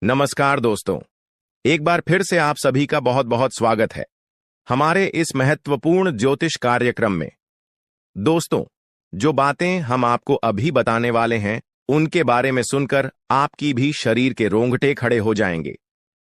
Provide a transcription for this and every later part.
नमस्कार दोस्तों, एक बार फिर से आप सभी का बहुत बहुत स्वागत है हमारे इस महत्वपूर्ण ज्योतिष कार्यक्रम में। दोस्तों, जो बातें हम आपको अभी बताने वाले हैं उनके बारे में सुनकर आपकी भी शरीर के रोंगटे खड़े हो जाएंगे।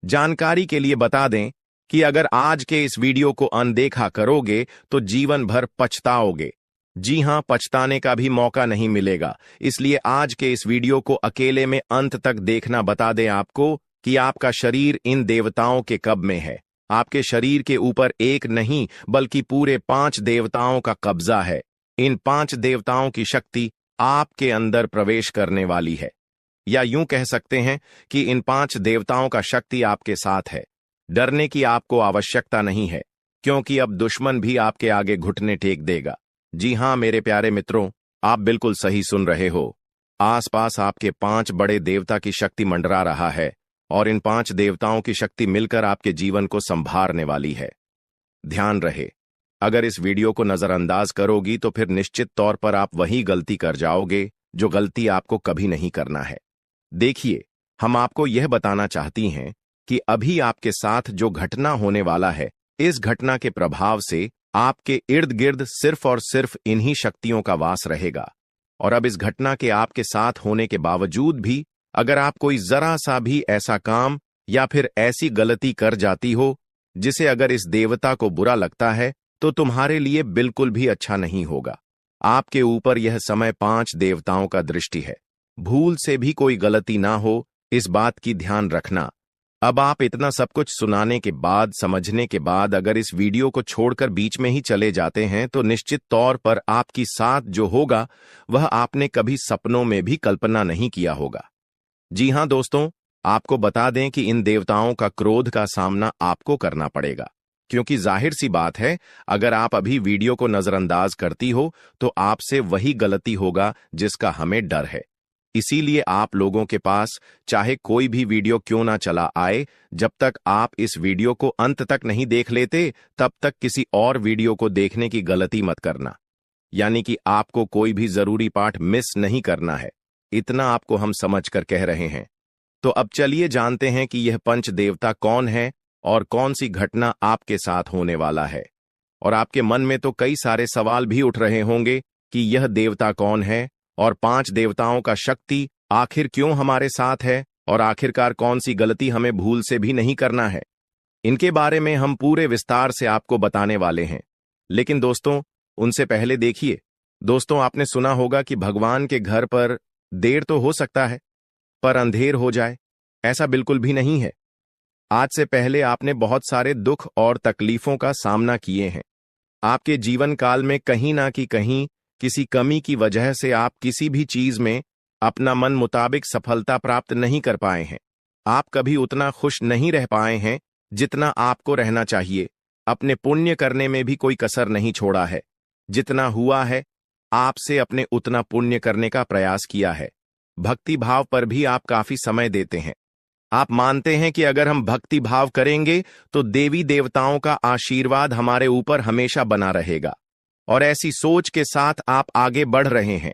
जानकारी के लिए बता दें कि अगर आज के इस वीडियो को अनदेखा करोगे तो जीवन भर पछताओगे। जी हां, पछताने का भी मौका नहीं मिलेगा। इसलिए आज के इस वीडियो को अकेले में अंत तक देखना बता दें आपको कि आपका शरीर इन देवताओं के कब्जे में है। आपके शरीर के ऊपर एक नहीं बल्कि पूरे 5 देवताओं का कब्जा है। इन 5 देवताओं की शक्ति आपके अंदर प्रवेश करने वाली है, या यूं कह सकते हैं कि इन 5 देवताओं का शक्ति आपके साथ है। डरने की आपको आवश्यकता नहीं है, क्योंकि अब दुश्मन भी आपके आगे घुटने टेक देगा। जी हां मेरे प्यारे मित्रों, आप बिल्कुल सही सुन रहे हो। आसपास आपके 5 बड़े देवता की शक्ति मंडरा रहा है और इन 5 देवताओं की शक्ति मिलकर आपके जीवन को संभारने वाली है। ध्यान रहे, अगर इस वीडियो को नजरअंदाज करोगी तो फिर निश्चित तौर पर आप वही गलती कर जाओगे जो गलती आपको कभी नहीं करना है। देखिए, हम आपको यह बताना चाहती हैं कि अभी आपके साथ जो घटना होने वाला है, इस घटना के प्रभाव से आपके इर्द गिर्द सिर्फ और सिर्फ इन्हीं शक्तियों का वास रहेगा। और अब इस घटना के आपके साथ होने के बावजूद भी अगर आप कोई जरा सा भी ऐसा काम या फिर ऐसी गलती कर जाती हो जिसे अगर इस देवता को बुरा लगता है तो तुम्हारे लिए बिल्कुल भी अच्छा नहीं होगा। आपके ऊपर यह समय 5 देवताओं का दृष्टि है। भूल से भी कोई गलती ना हो, इस बात की ध्यान रखना। अब आप इतना सब कुछ सुनाने के बाद, समझने के बाद अगर इस वीडियो को छोड़कर बीच में ही चले जाते हैं तो निश्चित तौर पर आपकी साथ जो होगा वह आपने कभी सपनों में भी कल्पना नहीं किया होगा। जी हां दोस्तों, आपको बता दें कि इन देवताओं का क्रोध का सामना आपको करना पड़ेगा, क्योंकि जाहिर सी बात है, अगर आप अभी वीडियो को नजरअंदाज करती हो तो आपसे वही गलती होगा जिसका हमें डर है। इसीलिए आप लोगों के पास चाहे कोई भी वीडियो क्यों ना चला आए, जब तक आप इस वीडियो को अंत तक नहीं देख लेते तब तक किसी और वीडियो को देखने की गलती मत करना। यानी कि आपको कोई भी जरूरी पाठ मिस नहीं करना है, इतना आपको हम समझ कर कह रहे हैं। तो अब चलिए जानते हैं कि यह 5 देवता कौन है और कौन सी घटना आपके साथ होने वाला है। और आपके मन में तो कई सारे सवाल भी उठ रहे होंगे कि यह देवता कौन है और 5 देवताओं का शक्ति आखिर क्यों हमारे साथ है और आखिरकार कौन सी गलती हमें भूल से भी नहीं करना है। इनके बारे में हम पूरे विस्तार से आपको बताने वाले हैं। लेकिन दोस्तों, उनसे पहले देखिए, दोस्तों आपने सुना होगा कि भगवान के घर पर देर तो हो सकता है पर अंधेर हो जाए, ऐसा बिल्कुल भी नहीं है। आज से पहले आपने बहुत सारे दुख और तकलीफों का सामना किए हैं। आपके जीवन काल में कहीं ना कहीं किसी कमी की वजह से आप किसी भी चीज में अपना मन मुताबिक सफलता प्राप्त नहीं कर पाए हैं। आप कभी उतना खुश नहीं रह पाए हैं जितना आपको रहना चाहिए। अपने पुण्य करने में भी कोई कसर नहीं छोड़ा है। जितना हुआ है आपसे अपने उतना पुण्य करने का प्रयास किया है। भक्ति भाव पर भी आप काफी समय देते हैं। आप मानते हैं कि अगर हम भक्ति भाव करेंगे तो देवी देवताओं का आशीर्वाद हमारे ऊपर हमेशा बना रहेगा, और ऐसी सोच के साथ आप आगे बढ़ रहे हैं।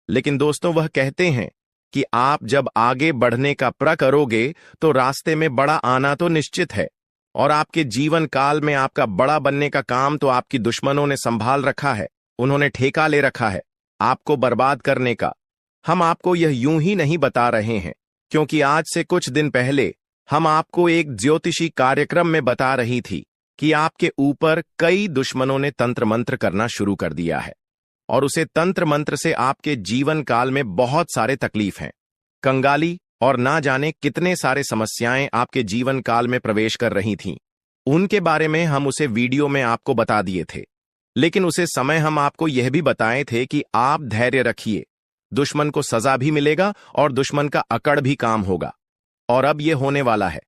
लेकिन दोस्तों, वह कहते हैं कि आप जब आगे बढ़ने का प्रण करोगे तो रास्ते में बड़ा आना तो निश्चित है, और आपके जीवन काल में आपका बड़ा बनने का काम तो आपकी दुश्मनों ने संभाल रखा है। उन्होंने ठेका ले रखा है आपको बर्बाद करने का। हम आपको यह यूं ही नहीं बता रहे हैं, क्योंकि आज से कुछ दिन पहले हम आपको एक ज्योतिषी कार्यक्रम में बता रही थी कि आपके ऊपर कई दुश्मनों ने तंत्र मंत्र करना शुरू कर दिया है, और उसे तंत्र मंत्र से आपके जीवन काल में बहुत सारे तकलीफ हैं, कंगाली और ना जाने कितने सारे समस्याएं आपके जीवन काल में प्रवेश कर रही थीं। उनके बारे में हम उसे वीडियो में आपको बता दिए थे। लेकिन उसे समय हम आपको यह भी बताए थे कि आप धैर्य रखिए, दुश्मन को सजा भी मिलेगा और दुश्मन का अकड़ भी काम होगा। और अब यह होने वाला है।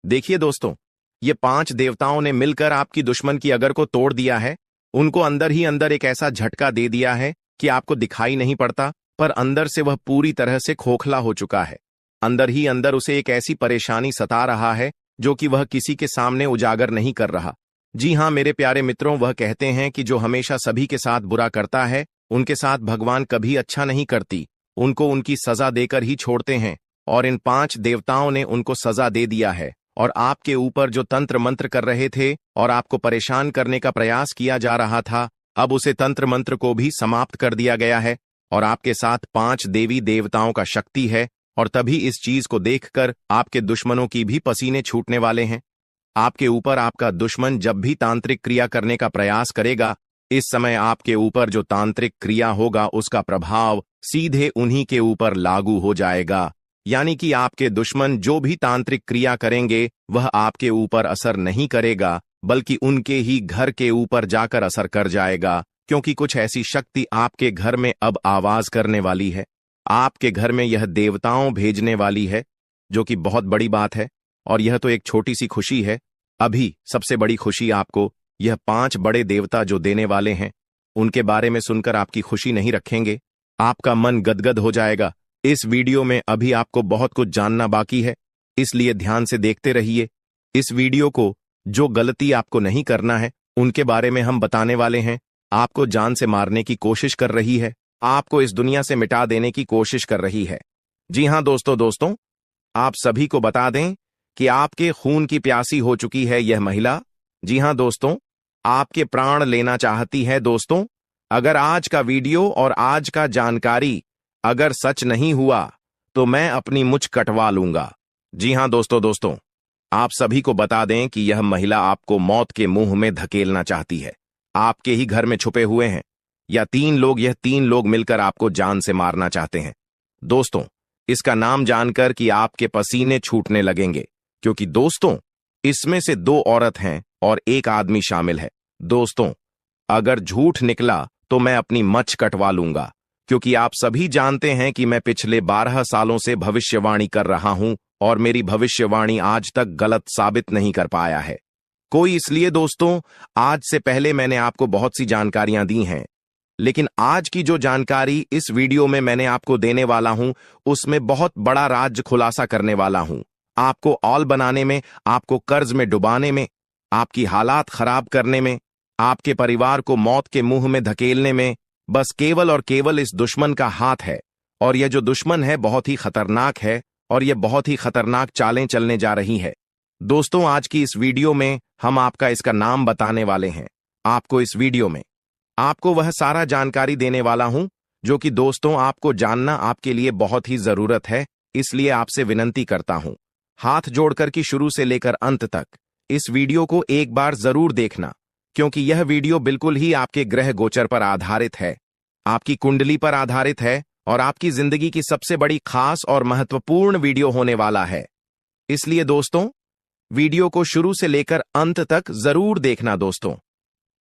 देखिए दोस्तों, ये 5 देवताओं ने मिलकर आपकी दुश्मन की अगर को तोड़ दिया है। उनको अंदर ही अंदर एक ऐसा झटका दे दिया है कि आपको दिखाई नहीं पड़ता, पर अंदर से वह पूरी तरह से खोखला हो चुका है। अंदर ही अंदर उसे एक ऐसी परेशानी सता रहा है जो कि वह किसी के सामने उजागर नहीं कर रहा। जी हां मेरे प्यारे मित्रों, वह कहते हैं कि जो हमेशा सभी के साथ बुरा करता है उनके साथ भगवान कभी अच्छा नहीं करती, उनको उनकी सजा देकर ही छोड़ते हैं। और इन 5 देवताओं ने उनको सजा दे दिया है और आपके ऊपर जो तंत्र मंत्र कर रहे थे और आपको परेशान करने का प्रयास किया जा रहा था, अब उसे तंत्र मंत्र को भी समाप्त कर दिया गया है और आपके साथ 5 देवी देवताओं का शक्ति है। और तभी इस चीज को देखकर आपके दुश्मनों की भी पसीने छूटने वाले हैं। आपके ऊपर आपका दुश्मन जब भी तांत्रिक क्रिया करने का प्रयास करेगा, इस समय आपके ऊपर जो तांत्रिक क्रिया होगा उसका प्रभाव सीधे उन्हीं के ऊपर लागू हो जाएगा। यानी कि आपके दुश्मन जो भी तांत्रिक क्रिया करेंगे वह आपके ऊपर असर नहीं करेगा, बल्कि उनके ही घर के ऊपर जाकर असर कर जाएगा, क्योंकि कुछ ऐसी शक्ति आपके घर में अब आवाज करने वाली है। आपके घर में यह देवताओं भेजने वाली है, जो कि बहुत बड़ी बात है। और यह तो एक छोटी सी खुशी है। अभी सबसे बड़ी खुशी आपको यह 5 बड़े देवता जो देने वाले हैं, उनके बारे में सुनकर आपकी खुशी नहीं रखेंगे, आपका मन गदगद हो जाएगा। इस वीडियो में अभी आपको बहुत कुछ जानना बाकी है, इसलिए ध्यान से देखते रहिए इस वीडियो को। जो गलती आपको नहीं करना है उनके बारे में हम बताने वाले हैं। आपको जान से मारने की कोशिश कर रही है, आपको इस दुनिया से मिटा देने की कोशिश कर रही है। जी हां दोस्तों, आप सभी को बता दें कि आपके खून की प्यासी हो चुकी है यह महिला। जी हां दोस्तों, आपके प्राण लेना चाहती है। दोस्तों, अगर आज का वीडियो और आज का जानकारी अगर सच नहीं हुआ तो मैं अपनी मुझ कटवा लूंगा। जी हां दोस्तों, आप सभी को बता दें कि यह महिला आपको मौत के मुंह में धकेलना चाहती है। आपके ही घर में छुपे हुए हैं यह 3 लोग मिलकर आपको जान से मारना चाहते हैं। दोस्तों, इसका नाम जानकर कि आपके पसीने छूटने लगेंगे, क्योंकि दोस्तों इसमें से 2 औरत हैं और 1 आदमी शामिल है। दोस्तों, अगर झूठ निकला तो मैं अपनी मच्छ कटवा लूंगा, क्योंकि आप सभी जानते हैं कि मैं पिछले 12 सालों से भविष्यवाणी कर रहा हूं और मेरी भविष्यवाणी आज तक गलत साबित नहीं कर पाया है कोई। इसलिए दोस्तों, आज से पहले मैंने आपको बहुत सी जानकारियां दी हैं, लेकिन आज की जो जानकारी इस वीडियो में मैंने आपको देने वाला हूं, उसमें बहुत बड़ा राज खुलासा करने वाला हूं। आपको औल बनाने में, आपको कर्ज में डुबाने में, आपकी हालात खराब करने में, आपके परिवार को मौत के मुंह में धकेलने में बस केवल और केवल इस दुश्मन का हाथ है। और यह जो दुश्मन है बहुत ही खतरनाक है और यह बहुत ही खतरनाक चालें चलने जा रही है। दोस्तों, आज की इस वीडियो में हम आपका इसका नाम बताने वाले हैं। आपको इस वीडियो में आपको वह सारा जानकारी देने वाला हूं जो कि दोस्तों आपको जानना आपके लिए बहुत ही जरूरत है। इसलिए आपसे विनती करता हूं, हाथ जोड़कर कि शुरू से लेकर अंत तक इस वीडियो को एक बार जरूर देखना, क्योंकि यह वीडियो बिल्कुल ही आपके ग्रह गोचर पर आधारित है, आपकी कुंडली पर आधारित है और आपकी जिंदगी की सबसे बड़ी खास और महत्वपूर्ण वीडियो होने वाला है। इसलिए दोस्तों, वीडियो को शुरू से लेकर अंत तक जरूर देखना। दोस्तों,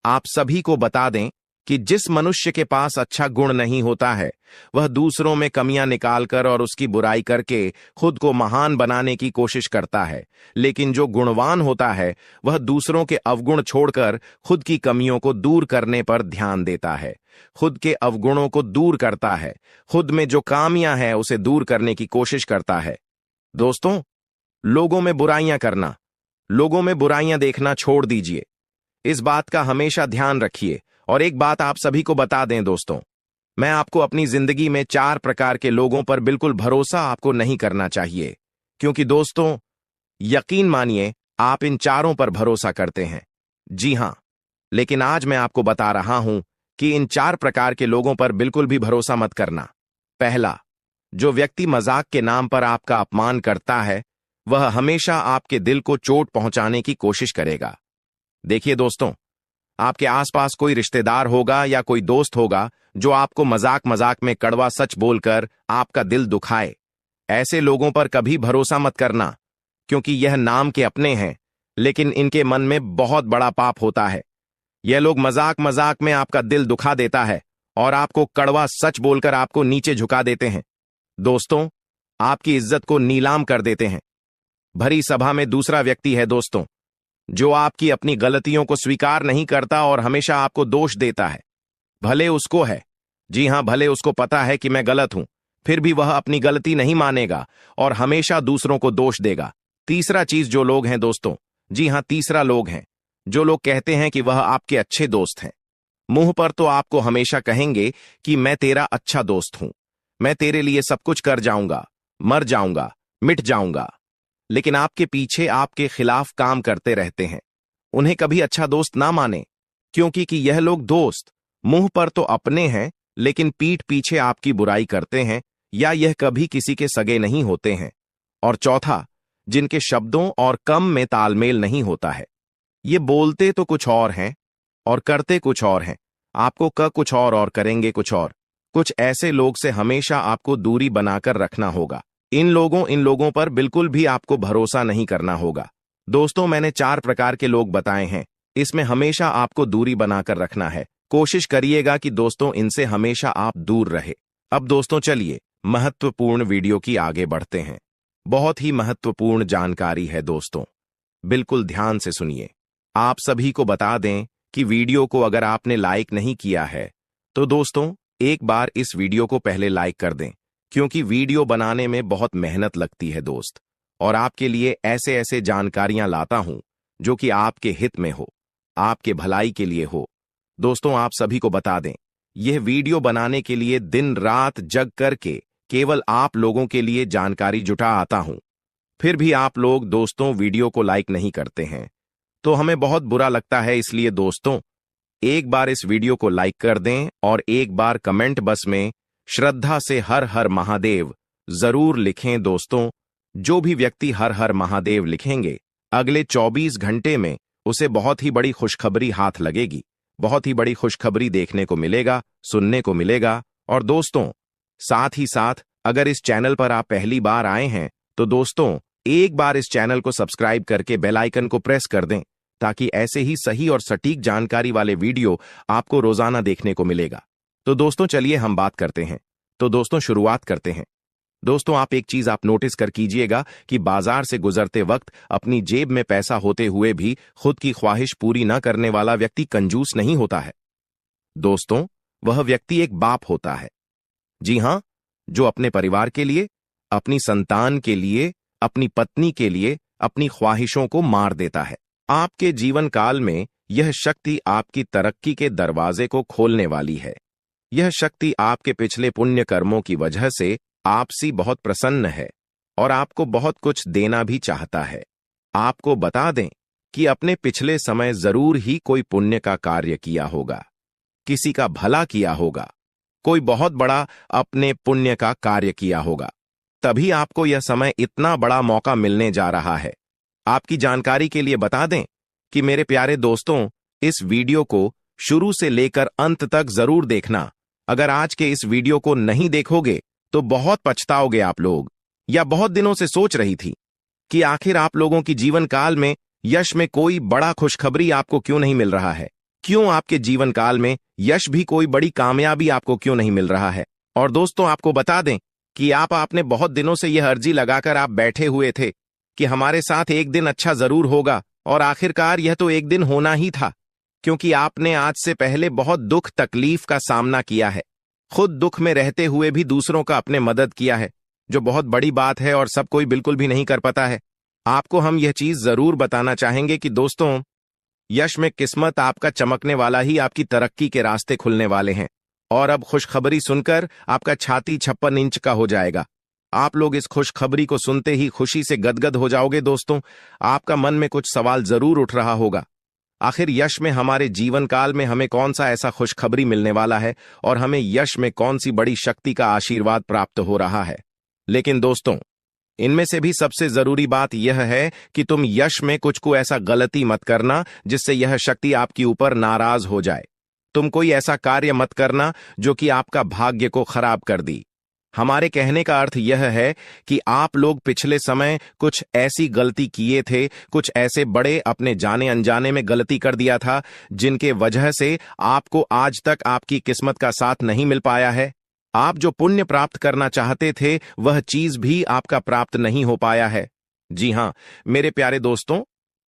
आप सभी को बता दें कि जिस मनुष्य के पास अच्छा गुण नहीं होता है, वह दूसरों में कमियां निकालकर और उसकी बुराई करके खुद को महान बनाने की कोशिश करता है, लेकिन जो गुणवान होता है वह दूसरों के अवगुण छोड़कर खुद की कमियों को दूर करने पर ध्यान देता है, खुद के अवगुणों को दूर करता है, खुद में जो खामियां हैं उसे दूर करने की कोशिश करता है। दोस्तों, लोगों में बुराइयां करना, लोगों में बुराइयां देखना छोड़ दीजिए। इस बात का हमेशा ध्यान रखिए। और एक बात आप सभी को बता दें दोस्तों, मैं आपको अपनी जिंदगी में 4 प्रकार के लोगों पर बिल्कुल भरोसा आपको नहीं करना चाहिए, क्योंकि दोस्तों यकीन मानिए आप इन चारों पर भरोसा करते हैं। जी हां, लेकिन आज मैं आपको बता रहा हूं कि इन 4 प्रकार के लोगों पर बिल्कुल भी भरोसा मत करना। पहला, जो व्यक्ति मजाक के नाम पर आपका अपमान करता है, वह हमेशा आपके दिल को चोट पहुंचाने की कोशिश करेगा। देखिए दोस्तों, आपके आसपास कोई रिश्तेदार होगा या कोई दोस्त होगा जो आपको मजाक मजाक में कड़वा सच बोलकर आपका दिल दुखाए। ऐसे लोगों पर कभी भरोसा मत करना, क्योंकि यह नाम के अपने हैं, लेकिन इनके मन में बहुत बड़ा पाप होता है। यह लोग मजाक मजाक में आपका दिल दुखा देता है और आपको कड़वा सच बोलकर आपको नीचे झुका देते हैं। दोस्तों, आपकी इज्जत को नीलाम कर देते हैं। भरी सभा में दूसरा व्यक्ति है दोस्तों, जो आपकी अपनी गलतियों को स्वीकार नहीं करता और हमेशा आपको दोष देता है। भले उसको है, जी हां, भले उसको पता है कि मैं गलत हूं, फिर भी वह अपनी गलती नहीं मानेगा और हमेशा दूसरों को दोष देगा। तीसरा चीज जो लोग हैं दोस्तों, जी हां, तीसरा लोग हैं जो लोग कहते हैं कि वह आपके अच्छे दोस्त हैं। मुंह पर तो आपको हमेशा कहेंगे कि मैं तेरा अच्छा दोस्त हूं, मैं तेरे लिए सब कुछ कर जाऊंगा, मर जाऊंगा, मिट जाऊंगा। लेकिन आपके पीछे आपके खिलाफ काम करते रहते हैं। उन्हें कभी अच्छा दोस्त ना माने, क्योंकि कि यह लोग दोस्त मुंह पर तो अपने हैं लेकिन पीठ पीछे आपकी बुराई करते हैं, या यह कभी किसी के सगे नहीं होते हैं। और चौथा, जिनके शब्दों और कम में तालमेल नहीं होता है। ये बोलते तो कुछ और हैं और करते कुछ और हैं। आपको कुछ और करेंगे कुछ और। कुछ ऐसे लोग से हमेशा आपको दूरी बनाकर रखना होगा। इन लोगों पर बिल्कुल भी आपको भरोसा नहीं करना होगा। दोस्तों, मैंने 4 प्रकार के लोग बताए हैं। इसमें हमेशा आपको दूरी बनाकर रखना है। कोशिश करिएगा कि दोस्तों इनसे हमेशा आप दूर रहे। अब दोस्तों चलिए महत्वपूर्ण वीडियो की आगे बढ़ते हैं। बहुत ही महत्वपूर्ण जानकारी है दोस्तों, बिल्कुल ध्यान से सुनिए। आप सभी को बता दें कि वीडियो को अगर आपने लाइक नहीं किया है तो दोस्तों एक बार इस वीडियो को पहले लाइक कर दें, क्योंकि वीडियो बनाने में बहुत मेहनत लगती है दोस्त, और आपके लिए ऐसे ऐसे जानकारियां लाता हूं जो कि आपके हित में हो, आपके भलाई के लिए हो। दोस्तों, आप सभी को बता दें, यह वीडियो बनाने के लिए दिन रात जग करके केवल आप लोगों के लिए जानकारी जुटा आता हूं। फिर भी आप लोग दोस्तों वीडियो को लाइक नहीं करते हैं, तो हमें बहुत बुरा लगता है। इसलिए दोस्तों एक बार इस वीडियो को लाइक कर दें और एक बार कमेंट बॉक्स में श्रद्धा से हर हर महादेव जरूर लिखें। दोस्तों, जो भी व्यक्ति हर हर महादेव लिखेंगे, अगले 24 घंटे में उसे बहुत ही बड़ी खुशखबरी हाथ लगेगी, बहुत ही बड़ी खुशखबरी देखने को मिलेगा, सुनने को मिलेगा। और दोस्तों साथ ही साथ अगर इस चैनल पर आप पहली बार आए हैं तो दोस्तों एक बार इस चैनल को सब्सक्राइब करके बेल आइकन को प्रेस कर दें, ताकि ऐसे ही सही और सटीक जानकारी वाले वीडियो आपको रोजाना देखने को मिलेगा। तो दोस्तों चलिए हम बात करते हैं। तो दोस्तों शुरुआत करते हैं। दोस्तों आप एक चीज आप नोटिस कर कीजिएगा कि बाजार से गुजरते वक्त अपनी जेब में पैसा होते हुए भी खुद की ख्वाहिश पूरी न करने वाला व्यक्ति कंजूस नहीं होता है। दोस्तों वह व्यक्ति एक बाप होता है। जी हां, जो अपने परिवार के लिए, अपनी संतान के लिए, अपनी पत्नी के लिए अपनी ख्वाहिशों को मार देता है। आपके जीवन काल में यह शक्ति आपकी तरक्की के दरवाजे को खोलने वाली है। यह शक्ति आपके पिछले पुण्य कर्मों की वजह से आपसे बहुत प्रसन्न है और आपको बहुत कुछ देना भी चाहता है। आपको बता दें कि अपने पिछले समय जरूर ही कोई पुण्य का कार्य किया होगा, किसी का भला किया होगा, कोई बहुत बड़ा अपने पुण्य का कार्य किया होगा, तभी आपको यह समय इतना बड़ा मौका मिलने जा रहा है। आपकी जानकारी के लिए बता दें कि मेरे प्यारे दोस्तों, इस वीडियो को शुरू से लेकर अंत तक जरूर देखना। अगर आज के इस वीडियो को नहीं देखोगे तो बहुत पछताओगे आप लोग। या बहुत दिनों से सोच रही थी कि आखिर आप लोगों की जीवन काल में यश में कोई बड़ा खुशखबरी आपको क्यों नहीं मिल रहा है, क्यों आपके जीवन काल में यश भी कोई बड़ी कामयाबी आपको क्यों नहीं मिल रहा है। और दोस्तों आपको बता दें कि आपने बहुत दिनों से यह अर्जी लगाकर आप बैठे हुए थे कि हमारे साथ एक दिन अच्छा जरूर होगा, और आखिरकार यह तो एक दिन होना ही था, क्योंकि आपने आज से पहले बहुत दुख तकलीफ का सामना किया है। खुद दुख में रहते हुए भी दूसरों का अपने मदद किया है, जो बहुत बड़ी बात है और सब कोई बिल्कुल भी नहीं कर पाता है। आपको हम यह चीज जरूर बताना चाहेंगे कि दोस्तों यश में किस्मत आपका चमकने वाला ही आपकी तरक्की के रास्ते खुलने वाले हैं। और अब खुशखबरी सुनकर आपका छाती 56 इंच का हो जाएगा। आप लोग इस खुशखबरी को सुनते ही खुशी से गदगद हो जाओगे। दोस्तों आपका मन में कुछ सवाल जरूर उठ रहा होगा, आखिर यश में हमारे जीवन काल में हमें कौन सा ऐसा खुशखबरी मिलने वाला है और हमें यश में कौन सी बड़ी शक्ति का आशीर्वाद प्राप्त हो रहा है। लेकिन दोस्तों इनमें से भी सबसे जरूरी बात यह है कि तुम यश में कुछ को ऐसा गलती मत करना जिससे यह शक्ति आपके ऊपर नाराज हो जाए। तुम कोई ऐसा कार्य मत करना जो कि आपका भाग्य को खराब कर दी। हमारे कहने का अर्थ यह है कि आप लोग पिछले समय कुछ ऐसी गलती किए थे, कुछ ऐसे बड़े अपने जाने अनजाने में गलती कर दिया था जिनके वजह से आपको आज तक आपकी किस्मत का साथ नहीं मिल पाया है। आप जो पुण्य प्राप्त करना चाहते थे वह चीज भी आपका प्राप्त नहीं हो पाया है। जी हां मेरे प्यारे दोस्तों,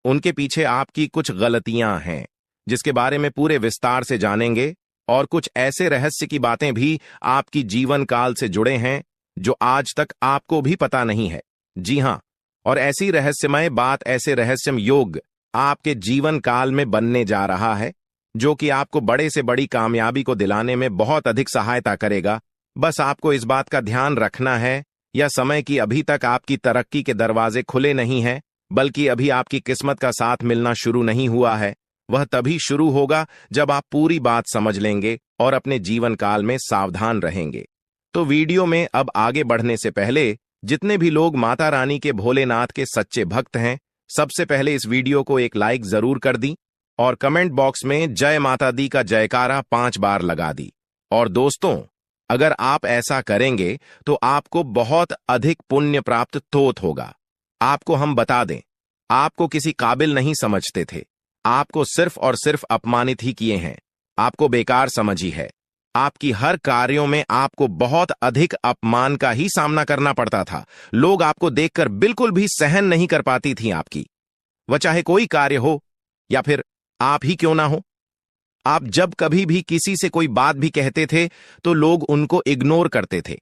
उनके पीछे आपकी कुछ गलतियां हैं जिसके बारे में पूरे विस्तार से जानेंगे, और कुछ ऐसे रहस्य की बातें भी आपकी जीवन काल से जुड़े हैं जो आज तक आपको भी पता नहीं है। जी हां, और ऐसी रहस्यमय बात, ऐसे रहस्यमय योग आपके जीवन काल में बनने जा रहा है जो कि आपको बड़े से बड़ी कामयाबी को दिलाने में बहुत अधिक सहायता करेगा। बस आपको इस बात का ध्यान रखना है या समय की अभी तक आपकी तरक्की के दरवाजे खुले नहीं हैं, बल्कि अभी आपकी किस्मत का साथ मिलना शुरू नहीं हुआ है, वह तभी शुरू होगा जब आप पूरी बात समझ लेंगे और अपने जीवन काल में सावधान रहेंगे। तो वीडियो में अब आगे बढ़ने से पहले जितने भी लोग माता रानी के भोलेनाथ के सच्चे भक्त हैं, सबसे पहले इस वीडियो को एक लाइक जरूर कर दी और कमेंट बॉक्स में जय माता दी का जयकारा 5 बार लगा दी। और दोस्तों, अगर आप ऐसा करेंगे तो आपको बहुत अधिक पुण्य प्राप्त तोत होगा। आपको हम बता दें, आपको किसी काबिल नहीं समझते थे, आपको सिर्फ और सिर्फ अपमानित ही किए हैं, आपको बेकार समझी है। आपकी हर कार्यों में आपको बहुत अधिक अपमान का ही सामना करना पड़ता था। लोग आपको देखकर बिल्कुल भी सहन नहीं कर पाती थी आपकी, वह चाहे कोई कार्य हो या फिर आप ही क्यों ना हो। आप जब कभी भी किसी से कोई बात भी कहते थे तो लोग उनको इग्नोर करते थे।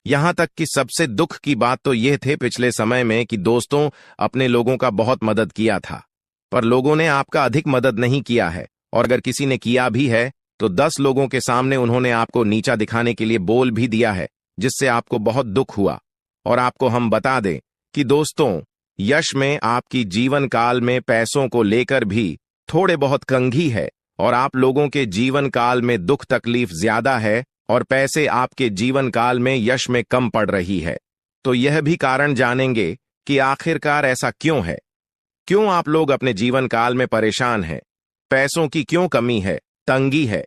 यहां तक कि सबसे दुख की बात तो यह थे पिछले समय में कि दोस्तों अपने लोगों का बहुत मदद किया था, पर लोगों ने आपका अधिक मदद नहीं किया है, और अगर किसी ने किया भी है तो 10 लोगों के सामने उन्होंने आपको नीचा दिखाने के लिए बोल भी दिया है, जिससे आपको बहुत दुख हुआ। और आपको हम बता दें कि दोस्तों, यश में आपकी जीवन काल में पैसों को लेकर भी थोड़े बहुत कंघी है, और आप लोगों के जीवन काल में दुख तकलीफ ज्यादा है और पैसे आपके जीवन काल में यश में कम पड़ रही है। तो यह भी कारण जानेंगे कि आखिरकार ऐसा क्यों है, क्यों आप लोग अपने जीवन काल में परेशान हैं, पैसों की क्यों कमी है, तंगी है,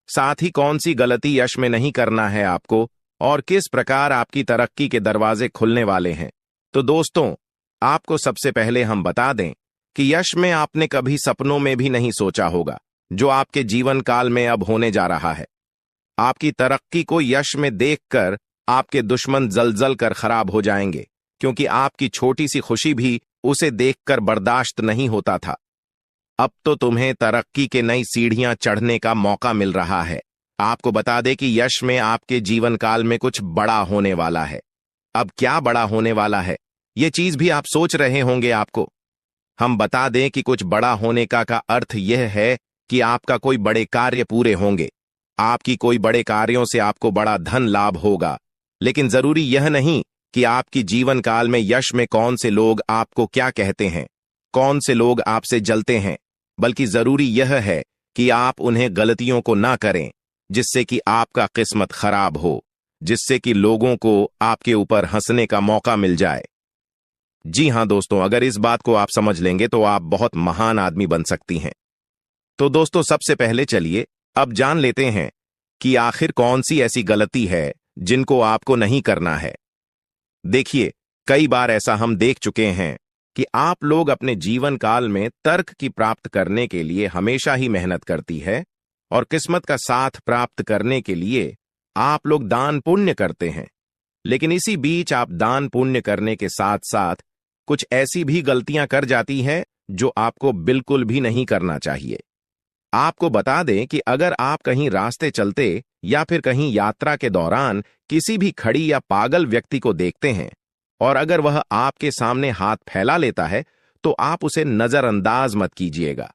साथ ही कौन सी गलती यश में नहीं करना है आपको, और किस प्रकार आपकी तरक्की के दरवाजे खुलने वाले हैं। तो दोस्तों, आपको सबसे पहले हम बता दें कि यश में आपने कभी सपनों में भी नहीं सोचा होगा जो आपके जीवन काल में अब होने जा रहा है। आपकी तरक्की को यश में देखकर आपके दुश्मन जलजल कर खराब हो जाएंगे, क्योंकि आपकी छोटी सी खुशी भी उसे देखकर बर्दाश्त नहीं होता था। अब तो तुम्हें तरक्की के नई सीढ़ियां चढ़ने का मौका मिल रहा है। आपको बता दें कि यश में आपके जीवन काल में कुछ बड़ा होने वाला है। अब क्या बड़ा होने वाला है, ये चीज भी आप सोच रहे होंगे। आपको हम बता दें कि कुछ बड़ा होने का अर्थ यह है कि आपका कोई बड़े कार्य पूरे होंगे, आपकी कोई बड़े कार्यों से आपको बड़ा धन लाभ होगा। लेकिन जरूरी यह नहीं कि आपकी जीवन काल में यश में कौन से लोग आपको क्या कहते हैं, कौन से लोग आपसे जलते हैं, बल्कि जरूरी यह है कि आप उन्हें गलतियों को ना करें जिससे कि आपका किस्मत खराब हो, जिससे कि लोगों को आपके ऊपर हंसने का मौका मिल जाए। जी हां दोस्तों, अगर इस बात को आप समझ लेंगे तो आप बहुत महान आदमी बन सकती हैं। तो दोस्तों, सबसे पहले चलिए अब जान लेते हैं कि आखिर कौन सी ऐसी गलती है जिनको आपको नहीं करना है। देखिए, कई बार ऐसा हम देख चुके हैं कि आप लोग अपने जीवन काल में तर्क की प्राप्त करने के लिए हमेशा ही मेहनत करती है, और किस्मत का साथ प्राप्त करने के लिए आप लोग दान पुण्य करते हैं। लेकिन इसी बीच आप दान पुण्य करने के साथ साथ कुछ ऐसी भी गलतियां कर जाती हैं जो आपको बिल्कुल भी नहीं करना चाहिए। आपको बता दें कि अगर आप कहीं रास्ते चलते या फिर कहीं यात्रा के दौरान किसी भी खड़ी या पागल व्यक्ति को देखते हैं, और अगर वह आपके सामने हाथ फैला लेता है, तो आप उसे नजरअंदाज मत कीजिएगा।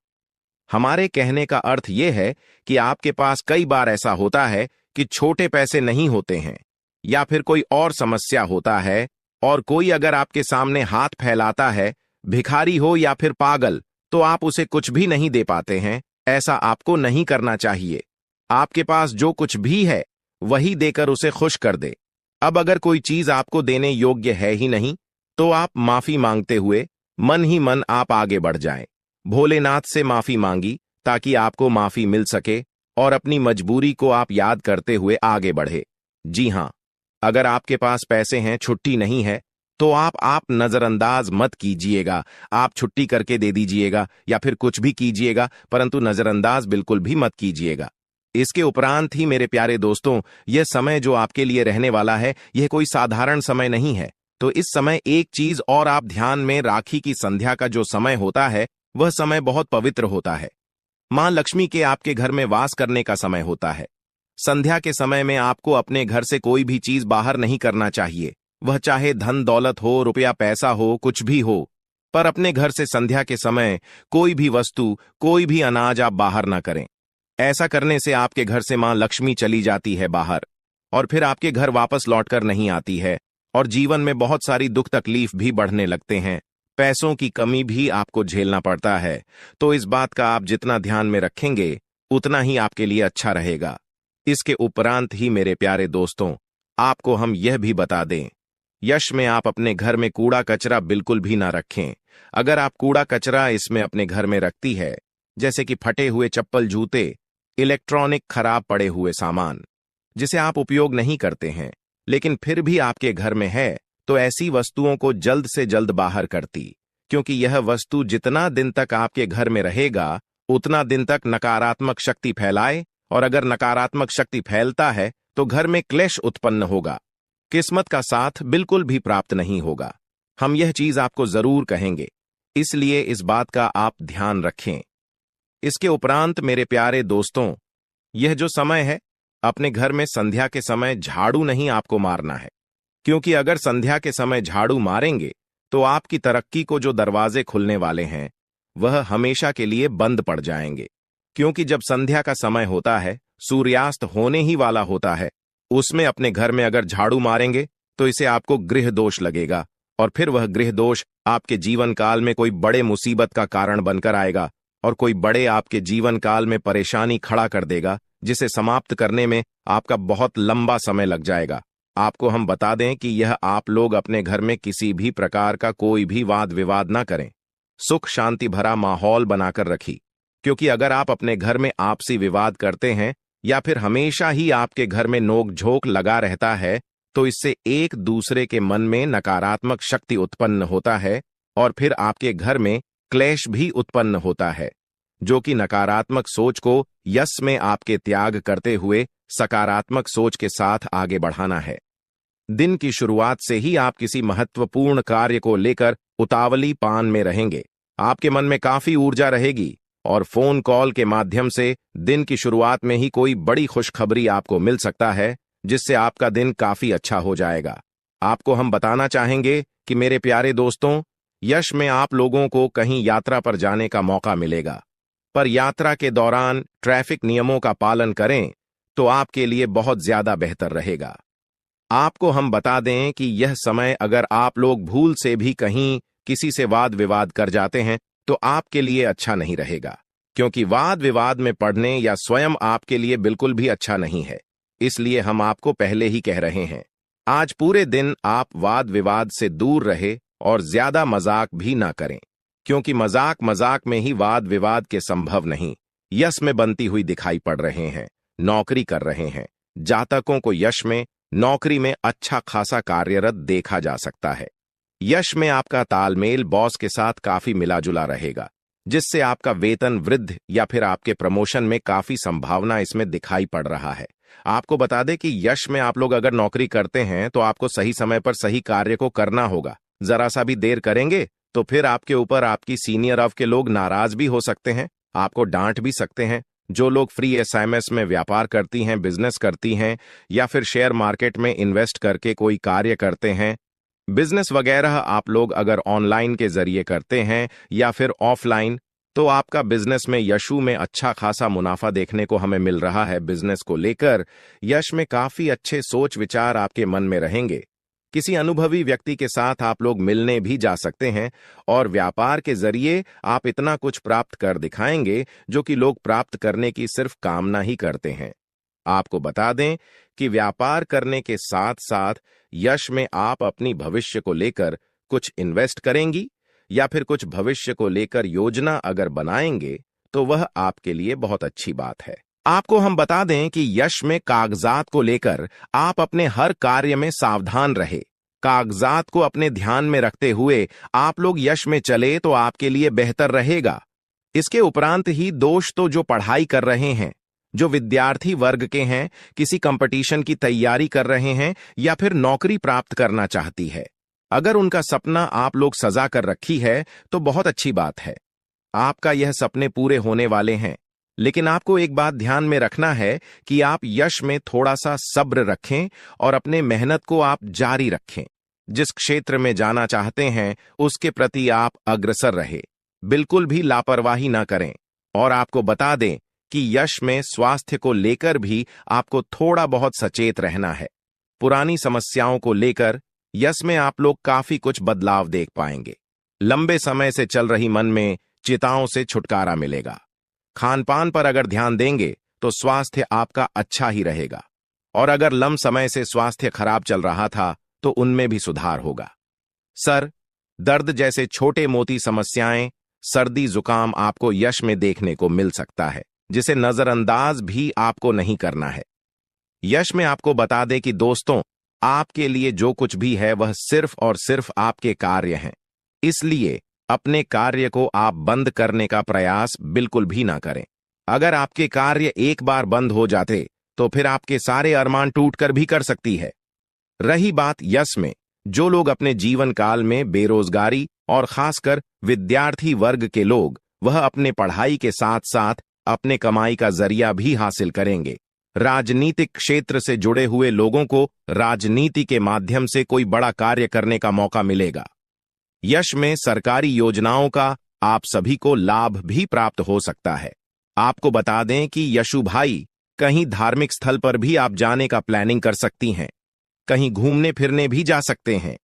हमारे कहने का अर्थ यह है कि आपके पास कई बार ऐसा होता है कि छोटे पैसे नहीं होते हैं, या फिर कोई और समस्या होता है, और कोई अगर आपके सामने हाथ फैलाता है, भिखारी हो या फिर पागल, तो आप उसे कुछ भी नहीं दे पाते हैं। ऐसा आपको नहीं करना चाहिए। आपके पास जो कुछ भी है वही देकर उसे खुश कर दे। अब अगर कोई चीज आपको देने योग्य है ही नहीं, तो आप माफी मांगते हुए मन ही मन आप आगे बढ़ जाएं। भोलेनाथ से माफी मांगी ताकि आपको माफी मिल सके, और अपनी मजबूरी को आप याद करते हुए आगे बढ़े। जी हां, अगर आपके पास पैसे हैं, छुट्टी नहीं है, तो आप नजरअंदाज मत कीजिएगा। आप छुट्टी करके दे दीजिएगा या फिर कुछ भी कीजिएगा, परंतु नजरअंदाज बिल्कुल भी मत कीजिएगा। इसके उपरांत ही मेरे प्यारे दोस्तों, यह समय जो आपके लिए रहने वाला है, यह कोई साधारण समय नहीं है। तो इस समय एक चीज और आप ध्यान में, राखी की संध्या का जो समय होता है, वह समय बहुत पवित्र होता है। मां लक्ष्मी के आपके घर में वास करने का समय होता है। संध्या के समय में आपको अपने घर से कोई भी चीज बाहर नहीं करना चाहिए, वह चाहे धन दौलत हो, रुपया पैसा हो, कुछ भी हो, पर अपने घर से संध्या के समय कोई भी वस्तु, कोई भी अनाज आप बाहर ना करें। ऐसा करने से आपके घर से मां लक्ष्मी चली जाती है बाहर, और फिर आपके घर वापस लौटकर नहीं आती है, और जीवन में बहुत सारी दुख तकलीफ भी बढ़ने लगते हैं। पैसों की कमी भी आपको झेलना पड़ता है। तो इस बात का आप जितना ध्यान में रखेंगे उतना ही आपके लिए अच्छा रहेगा। इसके उपरांत ही मेरे प्यारे दोस्तों, आपको हम यह भी बता दें, यश में आप अपने घर में कूड़ा कचरा बिल्कुल भी ना रखें। अगर आप कूड़ा कचरा इसमें अपने घर में रखती है, जैसे कि फटे हुए चप्पल, जूते, इलेक्ट्रॉनिक खराब पड़े हुए सामान जिसे आप उपयोग नहीं करते हैं लेकिन फिर भी आपके घर में है, तो ऐसी वस्तुओं को जल्द से जल्द बाहर करती, क्योंकि यह वस्तु जितना दिन तक आपके घर में रहेगा उतना दिन तक नकारात्मक शक्ति फैलाए, और अगर नकारात्मक शक्ति फैलता है तो घर में क्लेश उत्पन्न होगा, किस्मत का साथ बिल्कुल भी प्राप्त नहीं होगा। हम यह चीज आपको जरूर कहेंगे, इसलिए इस बात का आप ध्यान रखें। इसके उपरांत मेरे प्यारे दोस्तों, यह जो समय है, अपने घर में संध्या के समय झाड़ू नहीं आपको मारना है, क्योंकि अगर संध्या के समय झाड़ू मारेंगे तो आपकी तरक्की को जो दरवाजे खुलने वाले हैं वह हमेशा के लिए बंद पड़ जाएंगे। क्योंकि जब संध्या का समय होता है, सूर्यास्त होने ही वाला होता है, उसमें अपने घर में अगर झाड़ू मारेंगे तो इसे आपको गृह दोष लगेगा, और फिर वह गृह दोष आपके जीवन काल में कोई बड़े मुसीबत का कारण बनकर आएगा और कोई बड़े आपके जीवन काल में परेशानी खड़ा कर देगा, जिसे समाप्त करने में आपका बहुत लंबा समय लग जाएगा। आपको हम बता दें कि यह आप लोग अपने घर में किसी भी प्रकार का कोई भी वाद विवाद ना करें, सुख शांति भरा माहौल बनाकर रखी, क्योंकि अगर आप अपने घर में आपसी विवाद करते हैं या फिर हमेशा ही आपके घर में नोक झोंक लगा रहता है, तो इससे एक दूसरे के मन में नकारात्मक शक्ति उत्पन्न होता है और फिर आपके घर में क्लेश भी उत्पन्न होता है, जो कि नकारात्मक सोच को यश में आपके त्याग करते हुए सकारात्मक सोच के साथ आगे बढ़ाना है। दिन की शुरुआत से ही आप किसी महत्वपूर्ण कार्य को लेकर उतावली पान में रहेंगे। आपके मन में काफी ऊर्जा रहेगी और फोन कॉल के माध्यम से दिन की शुरुआत में ही कोई बड़ी खुशखबरी आपको मिल सकता है, जिससे आपका दिन काफी अच्छा हो जाएगा। आपको हम बताना चाहेंगे कि मेरे प्यारे दोस्तों, यश में आप लोगों को कहीं यात्रा पर जाने का मौका मिलेगा, पर यात्रा के दौरान ट्रैफिक नियमों का पालन करें तो आपके लिए बहुत ज्यादा बेहतर रहेगा। आपको हम बता दें कि यह समय अगर आप लोग भूल से भी कहीं किसी से वाद विवाद कर जाते हैं तो आपके लिए अच्छा नहीं रहेगा, क्योंकि वाद विवाद में पड़ने या स्वयं आपके लिए बिल्कुल भी अच्छा नहीं है। इसलिए हम आपको पहले ही कह रहे हैं, आज पूरे दिन आप वाद विवाद से दूर रहे और ज्यादा मजाक भी ना करें, क्योंकि मजाक में ही वाद विवाद के संभव नहीं यश में बनती हुई दिखाई पड़ रहे हैं। नौकरी कर रहे हैं जातकों को यश में नौकरी में अच्छा खासा कार्यरत देखा जा सकता है। यश में आपका तालमेल बॉस के साथ काफी मिला जुला रहेगा, जिससे आपका वेतन वृद्धि या फिर आपके प्रमोशन में काफी संभावना इसमें दिखाई पड़ रहा है। आपको बता दें कि यश में आप लोग अगर नौकरी करते हैं तो आपको सही समय पर सही कार्य को करना होगा। जरा सा भी देर करेंगे तो फिर आपके ऊपर आपकी सीनियर ऑफ के लोग नाराज भी हो सकते हैं, आपको डांट भी सकते हैं। जो लोग फ्री एसएमएस में व्यापार करती हैं, बिजनेस करती हैं या फिर शेयर मार्केट में इन्वेस्ट करके कोई कार्य करते हैं, बिजनेस वगैरह आप लोग अगर ऑनलाइन के जरिए करते हैं या फिर ऑफलाइन, तो आपका बिजनेस में यशु में अच्छा खासा मुनाफा देखने को हमें मिल रहा है। बिजनेस को लेकर यश में काफी अच्छे सोच विचार आपके मन में रहेंगे। किसी अनुभवी व्यक्ति के साथ आप लोग मिलने भी जा सकते हैं और व्यापार के जरिए आप इतना कुछ प्राप्त कर दिखाएंगे जो कि लोग प्राप्त करने की सिर्फ कामना ही करते हैं। आपको बता दें कि व्यापार करने के साथ साथ यश में आप अपनी भविष्य को लेकर कुछ इन्वेस्ट करेंगी या फिर कुछ भविष्य को लेकर योजना अगर बनाएंगे तो वह आपके लिए बहुत अच्छी बात है। आपको हम बता दें कि यश में कागजात को लेकर आप अपने हर कार्य में सावधान रहे। कागजात को अपने ध्यान में रखते हुए आप लोग यश में चले तो आपके लिए बेहतर रहेगा। इसके उपरांत ही दोस्त तो जो पढ़ाई कर रहे हैं, जो विद्यार्थी वर्ग के हैं, किसी कंपटीशन की तैयारी कर रहे हैं या फिर नौकरी प्राप्त करना चाहती है, अगर उनका सपना आप लोग सजा कर रखी है तो बहुत अच्छी बात है। आपका यह सपने पूरे होने वाले हैं, लेकिन आपको एक बात ध्यान में रखना है कि आप यश में थोड़ा सा सब्र रखें और अपने मेहनत को आप जारी रखें। जिस क्षेत्र में जाना चाहते हैं उसके प्रति आप अग्रसर रहे, बिल्कुल भी लापरवाही ना करें। और आपको बता दें कि यश में स्वास्थ्य को लेकर भी आपको थोड़ा बहुत सचेत रहना है। पुरानी समस्याओं को लेकर यश में आप लोग काफी कुछ बदलाव देख पाएंगे। लंबे समय से चल रही मन में चिंताओं से छुटकारा मिलेगा। खान पान पर अगर ध्यान देंगे तो स्वास्थ्य आपका अच्छा ही रहेगा, और अगर लंबे समय से स्वास्थ्य खराब चल रहा था तो उनमें भी सुधार होगा। सर दर्द जैसे छोटे मोटी समस्याएं, सर्दी जुकाम आपको यश में देखने को मिल सकता है, जिसे नजरअंदाज भी आपको नहीं करना है। यश में आपको बता दें कि दोस्तों, आपके लिए जो कुछ भी है वह सिर्फ और सिर्फ आपके कार्य हैं। इसलिए अपने कार्य को आप बंद करने का प्रयास बिल्कुल भी ना करें। अगर आपके कार्य एक बार बंद हो जाते तो फिर आपके सारे अरमान टूटकर भी कर सकती है। रही बात यश में, जो लोग अपने जीवन काल में बेरोजगारी और खासकर विद्यार्थी वर्ग के लोग, वह अपने पढ़ाई के साथ साथ अपने कमाई का जरिया भी हासिल करेंगे। राजनीतिक क्षेत्र से जुड़े हुए लोगों को राजनीति के माध्यम से कोई बड़ा कार्य करने का मौका मिलेगा। यश में सरकारी योजनाओं का आप सभी को लाभ भी प्राप्त हो सकता है। आपको बता दें कि यशु भाई, कहीं धार्मिक स्थल पर भी आप जाने का प्लानिंग कर सकती हैं। कहीं घूमने फिरने भी जा सकते हैं,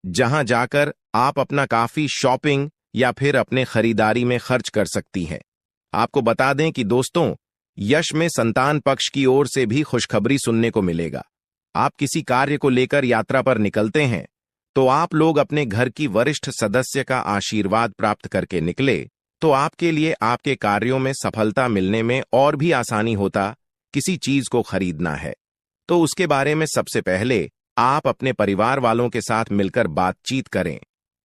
जहां जाकर आप अपना काफी शॉपिंग या फिर अपने खरीदारी में खर्च कर सकती हैं। आपको बता दें कि दोस्तों, यश में संतान पक्ष की ओर से भी खुशखबरी सुनने को मिलेगा। आप किसी कार्य को लेकर यात्रा पर निकलते हैं तो आप लोग अपने घर की वरिष्ठ सदस्य का आशीर्वाद प्राप्त करके निकले तो आपके लिए आपके कार्यों में सफलता मिलने में और भी आसानी होता। किसी चीज को खरीदना है तो उसके बारे में सबसे पहले आप अपने परिवार वालों के साथ मिलकर बातचीत करें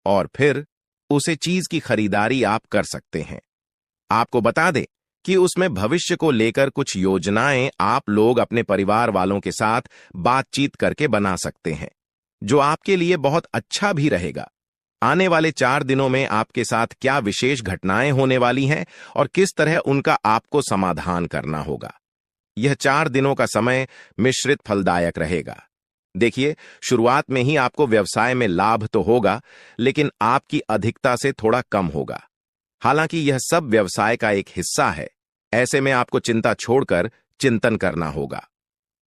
और फिर उसे चीज की खरीदारी आप कर सकते हैं। आपको बता दें कि उसमें भविष्य को लेकर कुछ योजनाएं आप लोग अपने परिवार वालों के साथ बातचीत करके बना सकते हैं, जो आपके लिए बहुत अच्छा भी रहेगा। आने वाले 4 दिनों में आपके साथ क्या विशेष घटनाएं होने वाली हैं और किस तरह उनका आपको समाधान करना होगा। यह 4 दिनों का समय मिश्रित फलदायक रहेगा। देखिए, शुरुआत में ही आपको व्यवसाय में लाभ तो होगा, लेकिन आपकी अधिकता से थोड़ा कम होगा। हालांकि यह सब व्यवसाय का एक हिस्सा है, ऐसे में आपको चिंता छोड़कर चिंतन करना होगा।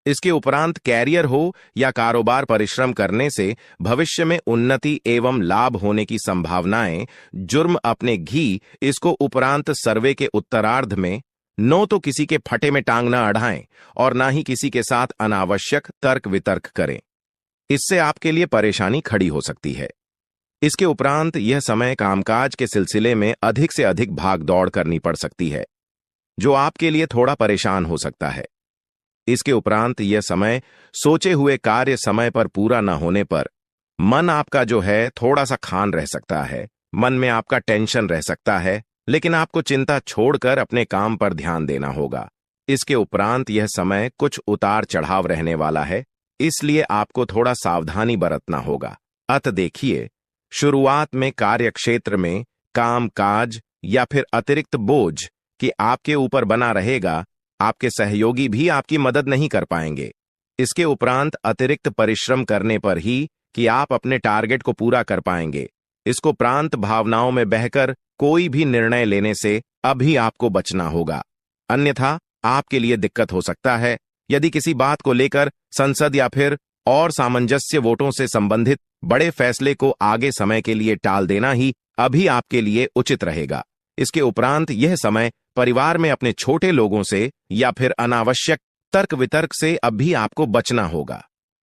इसके उपरांत कैरियर हो या कारोबार, परिश्रम करने से भविष्य में उन्नति एवं लाभ होने की संभावनाएं। जुर्म अपने घी, इसको उपरांत सर्वे के उत्तरार्ध में नो तो किसी के फटे में टांग न अड़ाएं और ना ही किसी के साथ अनावश्यक तर्क वितर्क करें, इससे आपके लिए परेशानी खड़ी हो सकती है। इसके उपरांत यह समय कामकाज के सिलसिले में अधिक से अधिक भाग दौड़ करनी पड़ सकती है, जो आपके लिए थोड़ा परेशान हो सकता है। इसके उपरांत यह समय सोचे हुए कार्य समय पर पूरा न होने पर मन आपका जो है थोड़ा सा खान रह सकता है, मन में आपका टेंशन रह सकता है, लेकिन आपको चिंता छोड़कर अपने काम पर ध्यान देना होगा। इसके उपरांत यह समय कुछ उतार चढ़ाव रहने वाला है, इसलिए आपको थोड़ा सावधानी बरतना होगा। अतः देखिए, शुरुआत में कार्य क्षेत्र में काम काज या फिर अतिरिक्त बोझ कि आपके ऊपर बना रहेगा। आपके सहयोगी भी आपकी मदद नहीं कर पाएंगे। इसके उपरांत अतिरिक्त परिश्रम करने पर ही कि आप अपने टारगेट को पूरा कर पाएंगे। इसको प्रांत भावनाओं में बहकर कोई भी निर्णय लेने से अभी आपको बचना होगा, अन्यथा आपके लिए दिक्कत हो सकता है। यदि किसी बात को लेकर संसद या फिर और सामंजस्य वोटों से संबंधित बड़े फैसले को आगे समय के लिए टाल देना ही अभी आपके लिए उचित रहेगा। इसके उपरांत यह समय परिवार में अपने छोटे लोगों से या फिर अनावश्यक तर्क वितर्क से अभी आपको बचना होगा।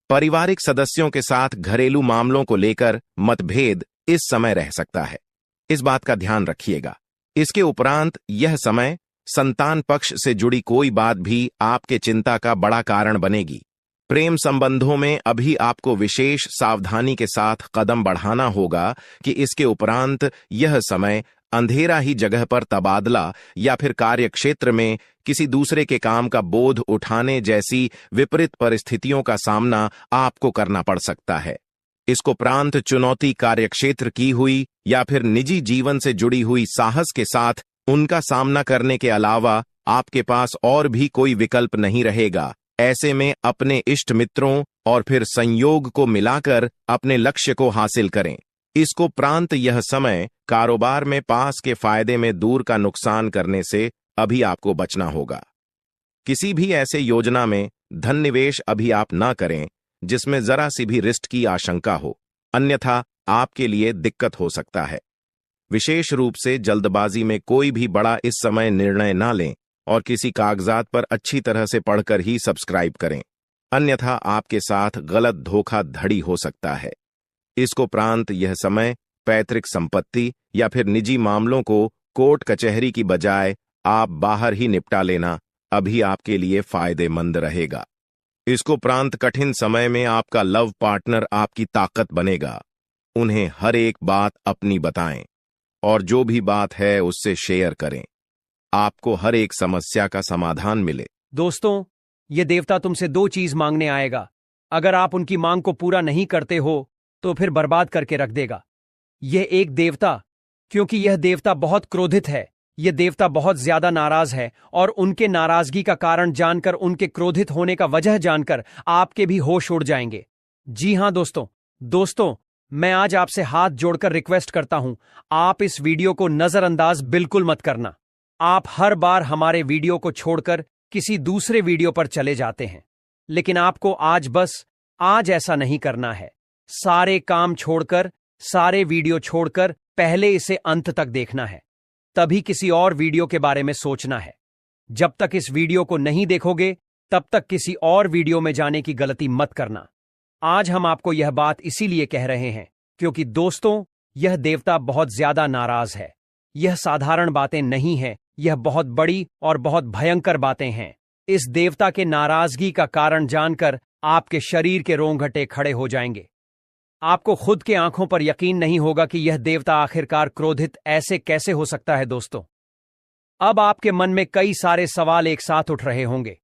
पारिवारिक सदस्यों के साथ घरेलू मामलों को लेकर मतभेद इस समय रह सकता है, इस बात का ध्यान रखिएगा। इसके उपरांत यह समय संतान पक्ष से जुड़ी कोई बात भी आपके चिंता का बड़ा कारण बनेगी। प्रेम संबंधों में अभी आपको विशेष सावधानी के साथ कदम बढ़ाना होगा कि इसके उपरांत यह समय अंधेरा ही जगह पर तबादला या फिर कार्य क्षेत्र में किसी दूसरे के काम का बोझ उठाने जैसी विपरीत परिस्थितियों का सामना आपको करना पड़ सकता है। इसको प्रांत चुनौती कार्यक्षेत्र की हुई या फिर निजी जीवन से जुड़ी हुई साहस के साथ उनका सामना करने के अलावा आपके पास और भी कोई विकल्प नहीं रहेगा। ऐसे में अपने इष्ट मित्रों और फिर संयोग को मिलाकर अपने लक्ष्य को हासिल करें। इसको प्रांत यह समय कारोबार में पास के फायदे में दूर का नुकसान करने से अभी आपको बचना होगा। किसी भी ऐसे योजना में धन निवेश अभी आप ना करें जिसमें जरा सी भी रिस्क की आशंका हो, अन्यथा आपके लिए दिक्कत हो सकता है। विशेष रूप से जल्दबाजी में कोई भी बड़ा इस समय निर्णय ना लें और किसी कागजात पर अच्छी तरह से पढ़कर ही सब्सक्राइब करें, अन्यथा आपके साथ गलत धोखाधड़ी हो सकता है। इसको उपरांत यह समय पैतृक संपत्ति या फिर निजी मामलों को कोर्ट कचहरी की बजाय आप बाहर ही निपटा लेना अभी आपके लिए फायदेमंद रहेगा। इसको उपरांत कठिन समय में आपका लव पार्टनर आपकी ताकत बनेगा। उन्हें हर एक बात अपनी बताएं और जो भी बात है उससे शेयर करें। आपको हर एक समस्या का समाधान मिले। दोस्तों, ये देवता तुमसे दो चीज मांगने आएगा। अगर आप उनकी मांग को पूरा नहीं करते हो तो फिर बर्बाद करके रख देगा। यह एक देवता, क्योंकि यह देवता बहुत क्रोधित है, यह देवता बहुत ज्यादा नाराज है और उनके नाराजगी का कारण जानकर, उनके क्रोधित होने का वजह जानकर आपके भी होश उड़ जाएंगे। जी हां दोस्तों, मैं आज आपसे हाथ जोड़कर रिक्वेस्ट करता हूं, आप इस वीडियो को नजरअंदाज बिल्कुल मत करना। आप हर बार हमारे वीडियो को छोड़कर किसी दूसरे वीडियो पर चले जाते हैं, लेकिन आपको आज ऐसा नहीं करना है। सारे काम छोड़कर, सारे वीडियो छोड़कर पहले इसे अंत तक देखना है, तभी किसी और वीडियो के बारे में सोचना है। जब तक इस वीडियो को नहीं देखोगे तब तक किसी और वीडियो में जाने की गलती मत करना। आज हम आपको यह बात इसीलिए कह रहे हैं क्योंकि दोस्तों, यह देवता बहुत ज्यादा नाराज है। यह साधारण बातें नहीं हैं, यह बहुत बड़ी और बहुत भयंकर बातें हैं। इस देवता के नाराजगी का कारण जानकर आपके शरीर के रोंगटे खड़े हो जाएंगे। आपको खुद के आंखों पर यकीन नहीं होगा कि यह देवता आखिरकार क्रोधित ऐसे कैसे हो सकता है। दोस्तों, अब आपके मन में कई सारे सवाल एक साथ उठ रहे होंगे,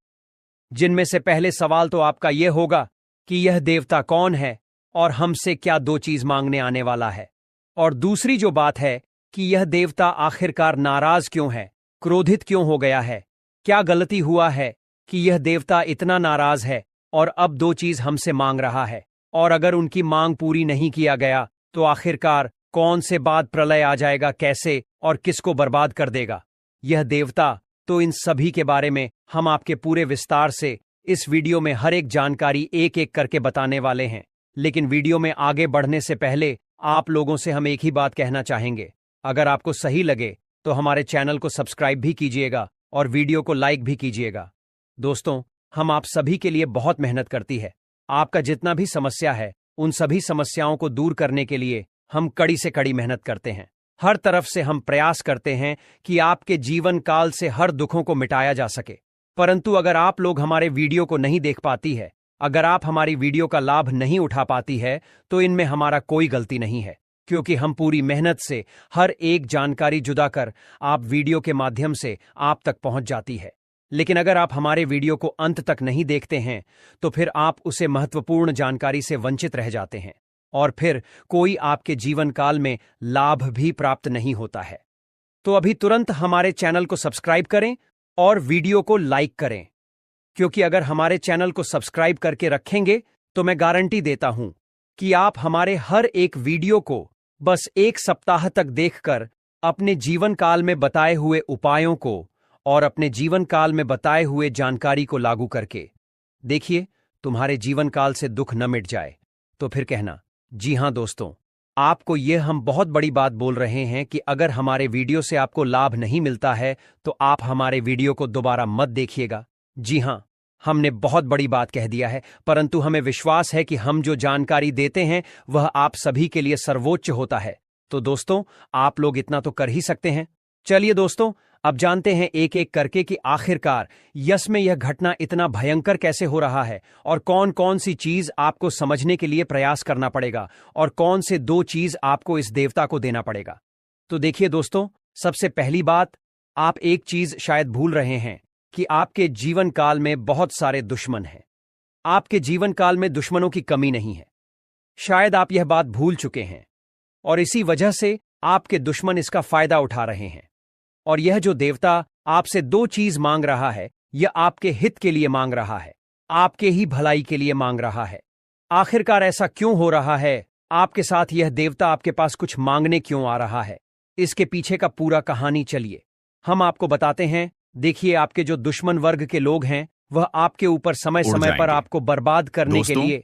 जिनमें से पहले सवाल तो आपका यह होगा कि यह देवता कौन है और हमसे क्या दो चीज मांगने आने वाला है। और दूसरी जो बात है कि यह देवता आखिरकार नाराज क्यों है, क्रोधित क्यों हो गया है, क्या गलती हुआ है कि यह देवता इतना नाराज है और अब दो चीज हमसे मांग रहा है। और अगर उनकी मांग पूरी नहीं किया गया तो आखिरकार कौन से बाद प्रलय आ जाएगा, कैसे और किसको बर्बाद कर देगा यह देवता। तो इन सभी के बारे में हम आपके पूरे विस्तार से इस वीडियो में हर एक जानकारी एक एक करके बताने वाले हैं। लेकिन वीडियो में आगे बढ़ने से पहले आप लोगों से हम एक ही बात कहना चाहेंगे, अगर आपको सही लगे तो हमारे चैनल को सब्सक्राइब भी कीजिएगा और वीडियो को लाइक भी कीजिएगा। दोस्तों, हम आप सभी के लिए बहुत मेहनत करती है। आपका जितना भी समस्या है, उन सभी समस्याओं को दूर करने के लिए हम कड़ी से कड़ी मेहनत करते हैं। हर तरफ से हम प्रयास करते हैं कि आपके जीवन काल से हर दुखों को मिटाया जा सके। परंतु अगर आप लोग हमारे वीडियो को नहीं देख पाती है, अगर आप हमारी वीडियो का लाभ नहीं उठा पाती है, तो इनमें हमारा कोई गलती नहीं है, क्योंकि हम पूरी मेहनत से हर एक जानकारी जुदा कर आप वीडियो के माध्यम से आप तक पहुंच जाती है। लेकिन अगर आप हमारे वीडियो को अंत तक नहीं देखते हैं तो फिर आप उसे महत्वपूर्ण जानकारी से वंचित रह जाते हैं और फिर कोई आपके जीवन काल में लाभ भी प्राप्त नहीं होता है। तो अभी तुरंत हमारे चैनल को सब्सक्राइब करें और वीडियो को लाइक करें, क्योंकि अगर हमारे चैनल को सब्सक्राइब करके रखेंगे तो मैं गारंटी देता हूं कि आप हमारे हर एक वीडियो को बस एक सप्ताह तक देखकर अपने जीवन काल में बताए हुए उपायों को और अपने जीवन काल में बताए हुए जानकारी को लागू करके देखिए, तुम्हारे जीवन काल से दुख न मिट जाए तो फिर कहना। जी हां दोस्तों, आपको यह हम बहुत बड़ी बात बोल रहे हैं कि अगर हमारे वीडियो से आपको लाभ नहीं मिलता है तो आप हमारे वीडियो को दोबारा मत देखिएगा। जी हां, हमने बहुत बड़ी बात कह दिया है, परंतु हमें विश्वास है कि हम जो जानकारी देते हैं वह आप सभी के लिए सर्वोच्च होता है। तो दोस्तों, आप लोग इतना तो कर ही सकते हैं। चलिए दोस्तों, अब जानते हैं एक एक करके कि आखिरकार यस में यह घटना इतना भयंकर कैसे हो रहा है और कौन कौन सी चीज आपको समझने के लिए प्रयास करना पड़ेगा और कौन से दो चीज आपको इस देवता को देना पड़ेगा। तो देखिए दोस्तों, सबसे पहली बात, आप एक चीज शायद भूल रहे हैं कि आपके जीवन काल में बहुत सारे दुश्मन हैं। आपके जीवन काल में दुश्मनों की कमी नहीं है। शायद आप यह बात भूल चुके हैं और इसी वजह से आपके दुश्मन इसका फायदा उठा रहे हैं। और यह जो देवता आपसे दो चीज मांग रहा है, यह आपके हित के लिए मांग रहा है, आपके ही भलाई के लिए मांग रहा है। आखिरकार ऐसा क्यों हो रहा है? आपके साथ यह देवता आपके पास कुछ मांगने क्यों आ रहा है? इसके पीछे का पूरा कहानी चलिए हम आपको बताते हैं। देखिए, आपके जो दुश्मन वर्ग के लोग हैं वह आपके ऊपर समय समय पर आपको बर्बाद करने के लिए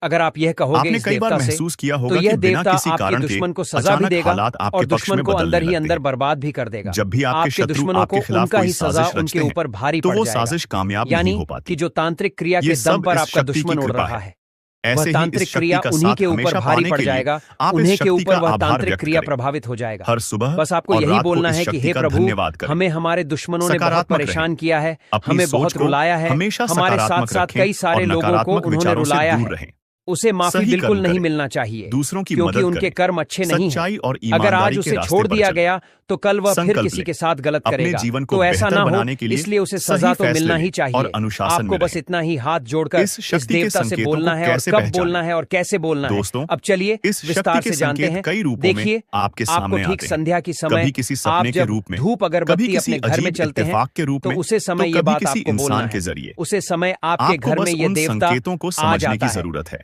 अगर आप यह कहोगे आपने इस कई बार देवता से, महसूस किया तो होगा यह कि बिना देवता किसी आपके कारण के दुश्मन को सजा भी अचानक देगा हालात और आपके पक्ष दुश्मन में को बदलने अंदर ही लगते अंदर हैं। बर्बाद भी कर देगा। जब भी आपके आपके शत्रु दुश्मनों को आपके खिलाफ उनका कोई ही सजा साजिश उनके रचते हैं, ऊपर भारी तो पड़ वो जाएगा। साजिश कामयाब यानी नहीं हो पाती। कि जो तांत्रिक क्रिया ये के दम सब पर इस आपका शक्ति की दुश्मन उड़ कृपा रहा है। है, ऐसे वह ही इस तांत्रिक शक्ति क्रिया का उन्हीं साथ के ऊपर हमेशा भारी पाने पड़ के लिए जाएगा, आप इस उन्हीं के शक्ति ऊपर का वह आभार तांत्रिक व्यक्त क्रिया करें। प्रभावित हो जाएगा। हर सुबह बस आपको और यही रात को बोलना इस है कि शक्ति हे का प्रभु, धन्यवाद करें। हमें हमारे दुश्मनों ने बहुत सकारात्मक परेशान रहें। किया है, अपनी हमें सोच बहुत को रुलाया है, हमेशा हमारे साथ सकारात्मक साथ रखें कई सारे और लोगों को नकारात्मक उन्होंने विचारों से रुलाया दूर है। रहें। उसे माफी सही बिल्कुल कर्म नहीं करें, मिलना चाहिए, दूसरों की क्योंकि मदद उनके करें, कर्म अच्छे नहीं सच्चाई और हैं। अगर आज ईमानदारी के उसे रास्ते छोड़ पर दिया चलें। गया तो कल वह फिर संकल्प किसी लें। के साथ गलत अपने करेगा, जीवन को तो ऐसा बेहतर ना हो, बनाने के लिए इसलिए उसे सही सजा तो फैसले मिलना लें ही चाहिए। और अनुशासन आपको में बस रहें। इतना ही हाथ जोड़कर इस इस शक्ति के देवता से संकेतों बोलना को है और कैसे कब पहचानें? बोलना है और कैसे बोलना है। दोस्तों, अब चलिए इस विस्तार शक्ति से के जानते संकेत हैं। कई रूपों में देखिए, आपके आपको सामने ठीक आते हैं। संध्या की समय कभी किसी आप सपने के जब रूप में, धूप कभी अगरबत्ती किसी अपने घर में अजीब चलते हैं, इत्तेफाक के रूप तो में, उसे समय तो ये कभी बात किसी आपको बोलना इंसान के है। जरिए। उसे समय आपके आपको घर बस में ये उन देवता संकेतों को आ समझने जाता की है। जरूरत है।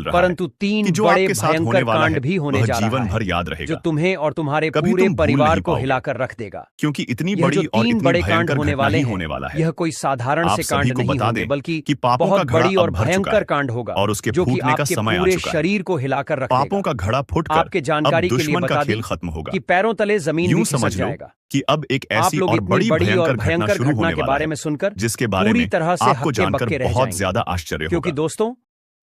मिल रहा है परंतु कि तीन जो बड़े आपके साथ होने भयंकर वाला कांड है भी होने वह जा रहा जीवन है भर याद जो रहेगा, तुम्हें और तुम्हारे कभी पूरे तुम भूल परिवार नहीं को पाओगे। हिलाकर रख देगा। क्योंकि इतनी यह जो बड़ी और तीन इतनी बड़े कांड भयंकर होने घटना वाले ही हैं होने वाला है। यह कोई साधारण आप से सभी कांड को नहीं बता होंगे दें बल्कि कि पापों का बहुत घड़ा बड़ी अब और भर चुका भयंकर है कांड होगा और उसके जो कि फूटने का आपके समय आ पूरे चुका है। शरीर को हिलाकर रख पापों देगा। का घड़ा फूटकर आपके अब जानकारी के लिए दुश्मन का बता खेल दें खत्म होगा। कि पैरों तले जमीन यूं भी खिसक समझ लो जाएगा। कि अब एक आप ऐसी लोग और इतनी बड़ी बड़ी और भयंकर घटना भयंकर शुरू घटना होने के वाला बारे है में सुनकर जिसके बारे पूरी में तरह से आपको हक्के जानकर बक्के रह बहुत जाएंगे। ज्यादा आश्चर्य क्योंकि होगा। दोस्तों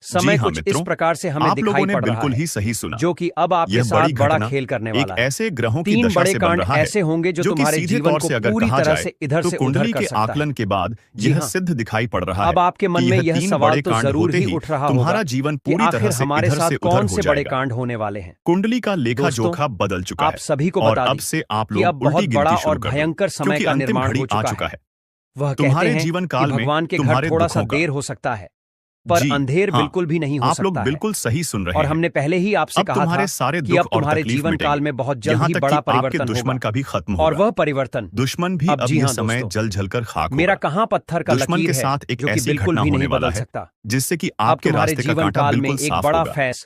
जी समय हाँ कुछ इस मित्रों, प्रकार से हमें आप लोगों दिखाई ने पड़ रहा बिल्कुल है ही सही सुना। जो कि अब आपके यह साथ बड़ी बड़ा घटना खेल करने एक वाला है। ऐसे ग्रहों की तीन दशा बड़े से बन कांड रहा है ऐसे होंगे जो जो कि तुम्हारे सीधे जीवन तौर को से अगर पूरी कहा तरह जाए से इधर तो से उधर कुंडली कर के सकता है। आकलन के बाद जी यह हाँ। सिद्ध दिखाई पड़ रहा है अब आपके मन कि में यह यह तीन सवाल बड़े तो कांड जरूर होते ही ही उठ रहा तुम्हारा होगा जीवन कि पूरी आखिर तरह से हमारे इधर साथ से उधर कौन हो से बड़े जाएगा। कांड होने वाले हैं। कुंडली का लेखा दोस्तों, जोखा बदल चुका आप है सभी को और बता अब दें से आप कि अब लोग बहुत उल्टी बड़ा गिनती शुरू और कर दो भयंकर समय क्योंकि का अंतिम निर्माण घड़ी हो आ चुका चुका है। है वह कहते तुम्हारे हैं जीवन कि काल में भगवान के घर तुम्हारे थोड़ा सा दुखों का। देर हो सकता है पर जी अंधेर हाँ, बिल्कुल भी नहीं हो आप लोग सकता है। बिल्कुल सही सुन रहे और हैं। हमने पहले ही आपसे अब कहा था तुम्हारे सारे कि दुख अब और तुम्हारे तकलीफ जीवन काल मिटेंगे। में बहुत जल्द यहाँ ही तक बड़ा कि आपके परिवर्तन दुश्मन होगा का भी खत्म और होगा। वह परिवर्तन दुश्मन भी अब अब जी यह हाँ समय दोस्तों, जल जल कर खाक मेरा होगा। कहां पत्थर का दुश्मन लकीर के है साथ एक जो कि ऐसी बिल्कुल घटना भी होने नहीं वाला बदल है सकता। जिससे कि अब आपके तुम्हारे रास्ते का जीवन कांटा काल में बिल्कुल एक साफ बड़ा होगा। फैस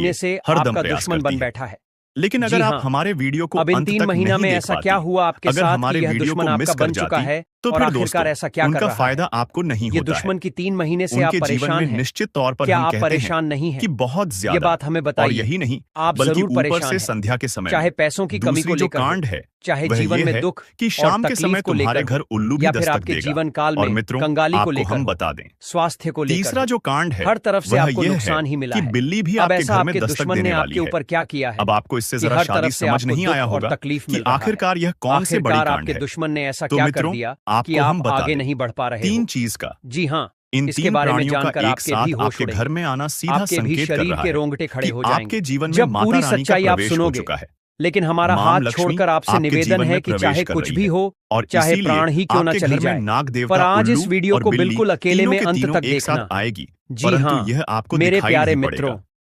महीने से हरदम आपका प्रयास दुश्मन करती बन है। बैठा है। लेकिन जी अगर आप हाँ। हमारे वीडियो को अब इन अंत 3 तक महीना नहीं में देख ऐसा पाती, क्या हुआ आपके अगर साथ हमारे कि यह वीडियो दुश्मन को मिस आपका कर बन चुका जाती, है तो और फिर आखिरकार दोस्तों ऐसा क्या कर उनका रहा है? फायदा आपको नहीं ये होता है। दुश्मन की 3 महीने से आप उनके जीवन परेशान में हैं। निश्चित तौर पर क्या हम आप कहते परेशान हैं नहीं हैं? कि बहुत ये ज्यादा। बात हमें और बताइए। यही नहीं, आप बल्कि जरूर ऊपर परेशान से हैं, संध्या के समय चाहे में पैसों की कमी को दूसरी जो लेकर हो, कांड है चाहे वह जीवन ये में है दुख कि और शाम के तकलीफ समय को तुम्हारे लेकर घर हो, उल्लू भी या फिर दस्तक आपके देगा। जीवन काल और में मित्रों, कंगाली को आपको लेकर हम हो, बता दें, स्वास्थ्य को लेकर तीसरा हो, जो कांड है हर तरफ से वह आपको यह है नुकसान ही मिला कि है। बिल्ली भी अब आपके ऐसा घर में आपके दस्तक दुश्मन ने देने आपके वाली है। ऊपर क्या किया है अब आपको इससे कि जरा हर शादी तरफ से समझ आपको नहीं दुख आया और होगा तकलीफ कि मिल रहा है। आखिरकार यह कौन से बड़ी आखिरकार कांड आपके है। दुश्मन ने ऐसा तो क्या कर मित्रों, दिया कि आपको हम आप बता आगे दें, नहीं बढ़ पा रहे 3 हो? चीज का जी हाँ, इन इसके 3 बारे में प्राणियों का जानकर एक आपके साथ भी होश आपके उड़ेंगे, घर में आना सीधा आपके भी संकेत कर शरीर रहा के है रोंगटे खड़े कि हो आपके जाएंगे जीवन में जब माता पूरी रानी का सच्चाई आप प्रवेश हो सुनोगे। चुका है। लेकिन हमारा मां हाथ लक्ष्मी छोड़कर आपसे आपके निवेदन जीवन है में कि प्रवेश चाहे कर कुछ रही भी है हो, और चाहे इसीलिए प्राण ही क्यों ना आपके चली घर में जाए, नाग पर देवता, आज इस उल्लू वीडियो और को बिल्ली बिल्कुल अकेले तीनों में के अंत तीनों तक एक साथ देखना। आएगी, जी परंतु हाँ, यह आपको मेरे दिखाई प्यारे नहीं मित्रों, पड़ेगा।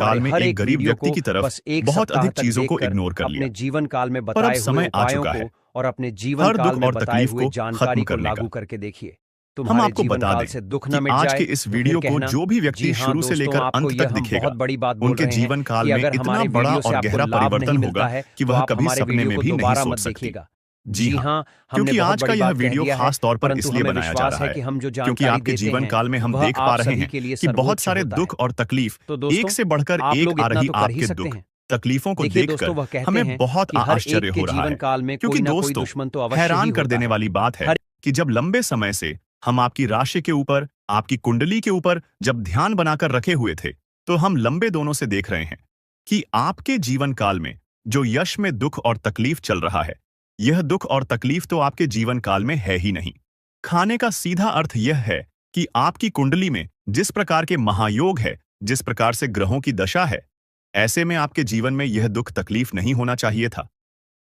काल हमारे में हर एक एक गरीब वीडियो व्यक्ति को की तरफ बस एक बहुत सप्ताह अधिक तक चीजों को देखकर इग्नोर कर लिया। अपने जीवन काल में पर अब बताए हुए समय आ उपायों चुका है को और अपने जीवन हर काल दुख में और बताए तकलीफ हुए को जानकारी खत्म को करने लागू का। करके देखिए। हम तुम्हारे आपको जीवन बता काल दें से दुख कि न मिट आज जाए के इस तो फिर वीडियो को कहना। जो भी जी व्यक्ति हाँ शुरू से दोस्तों, लेकर आपको अंत यह तक हम दिखेगा, बहुत बड़ी बात बोल उनके रहे हैं जीवन काल कि में अगर इतना हमारे बड़ा वीडियो से और आपको गहरा लाभ नहीं परिवर्तन मिलता होगा है कि तो वह आप कभी हमारे सपने वीडियो में को भी नहीं दोबारा सोच मत सकती। देखिएगा। जी जी हाँ, हाँ, हमने क्योंकि बहुत आज का बड़ी यह बात कह वीडियो दिया है, खास तौर पर परंतु इसलिए हमें बनाया जा विश्वास रहा है है कि हम जो क्योंकि जानकारी आपके देते जीवन हैं काल में हम वह देख पा आप रहे सभी हैं के लिए कि बहुत सर्वोच्च सारे होता है। दुख और तकलीफ तो एक दोस्तों, से बढ़कर आप एक लोग आ इतना रही तो कर ही आपके सकते दुख हैं। तकलीफों को देखिए देखकर दोस्तों, वह कहते हमें हैं बहुत कि हर आश्चर्य एक हो के रहा जीवन है काल में क्योंकि कोई ना कोई दोस्तों, दुश्मन तो अवश्य ही हैरान कर होता देने है। वाली बात है हर कि जब लंबे समय से हम आपकी राशि के ऊपर, आपकी कुंडली के ऊपर जब ध्यान बनाकर रखे हुए थे, तो हम लंबे दोनों से देख रहे हैं कि आपके जीवन काल में जो यश में दुख और तकलीफ चल रहा है, यह दुख और तकलीफ तो आपके जीवन काल में है ही नहीं। खाने का सीधा अर्थ यह है कि आपकी कुंडली में जिस प्रकार के महायोग है, जिस प्रकार से ग्रहों की दशा है, ऐसे में आपके जीवन में यह दुख तकलीफ नहीं होना चाहिए था।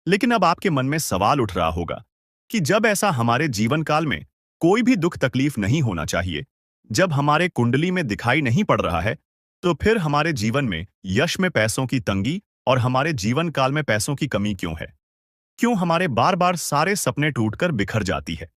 लेकिन अब आपके मन में सवाल उठ रहा होगा कि जब ऐसा हमारे जीवन काल में कोई भी दुख तकलीफ नहीं होना चाहिए, जब हमारे कुंडली में दिखाई नहीं पड़ रहा है, तो फिर हमारे जीवन में यश में पैसों की तंगी और हमारे जीवन काल में पैसों की कमी क्यों है? क्यों हमारे बार बार सारे सपने टूटकर बिखर जाती है?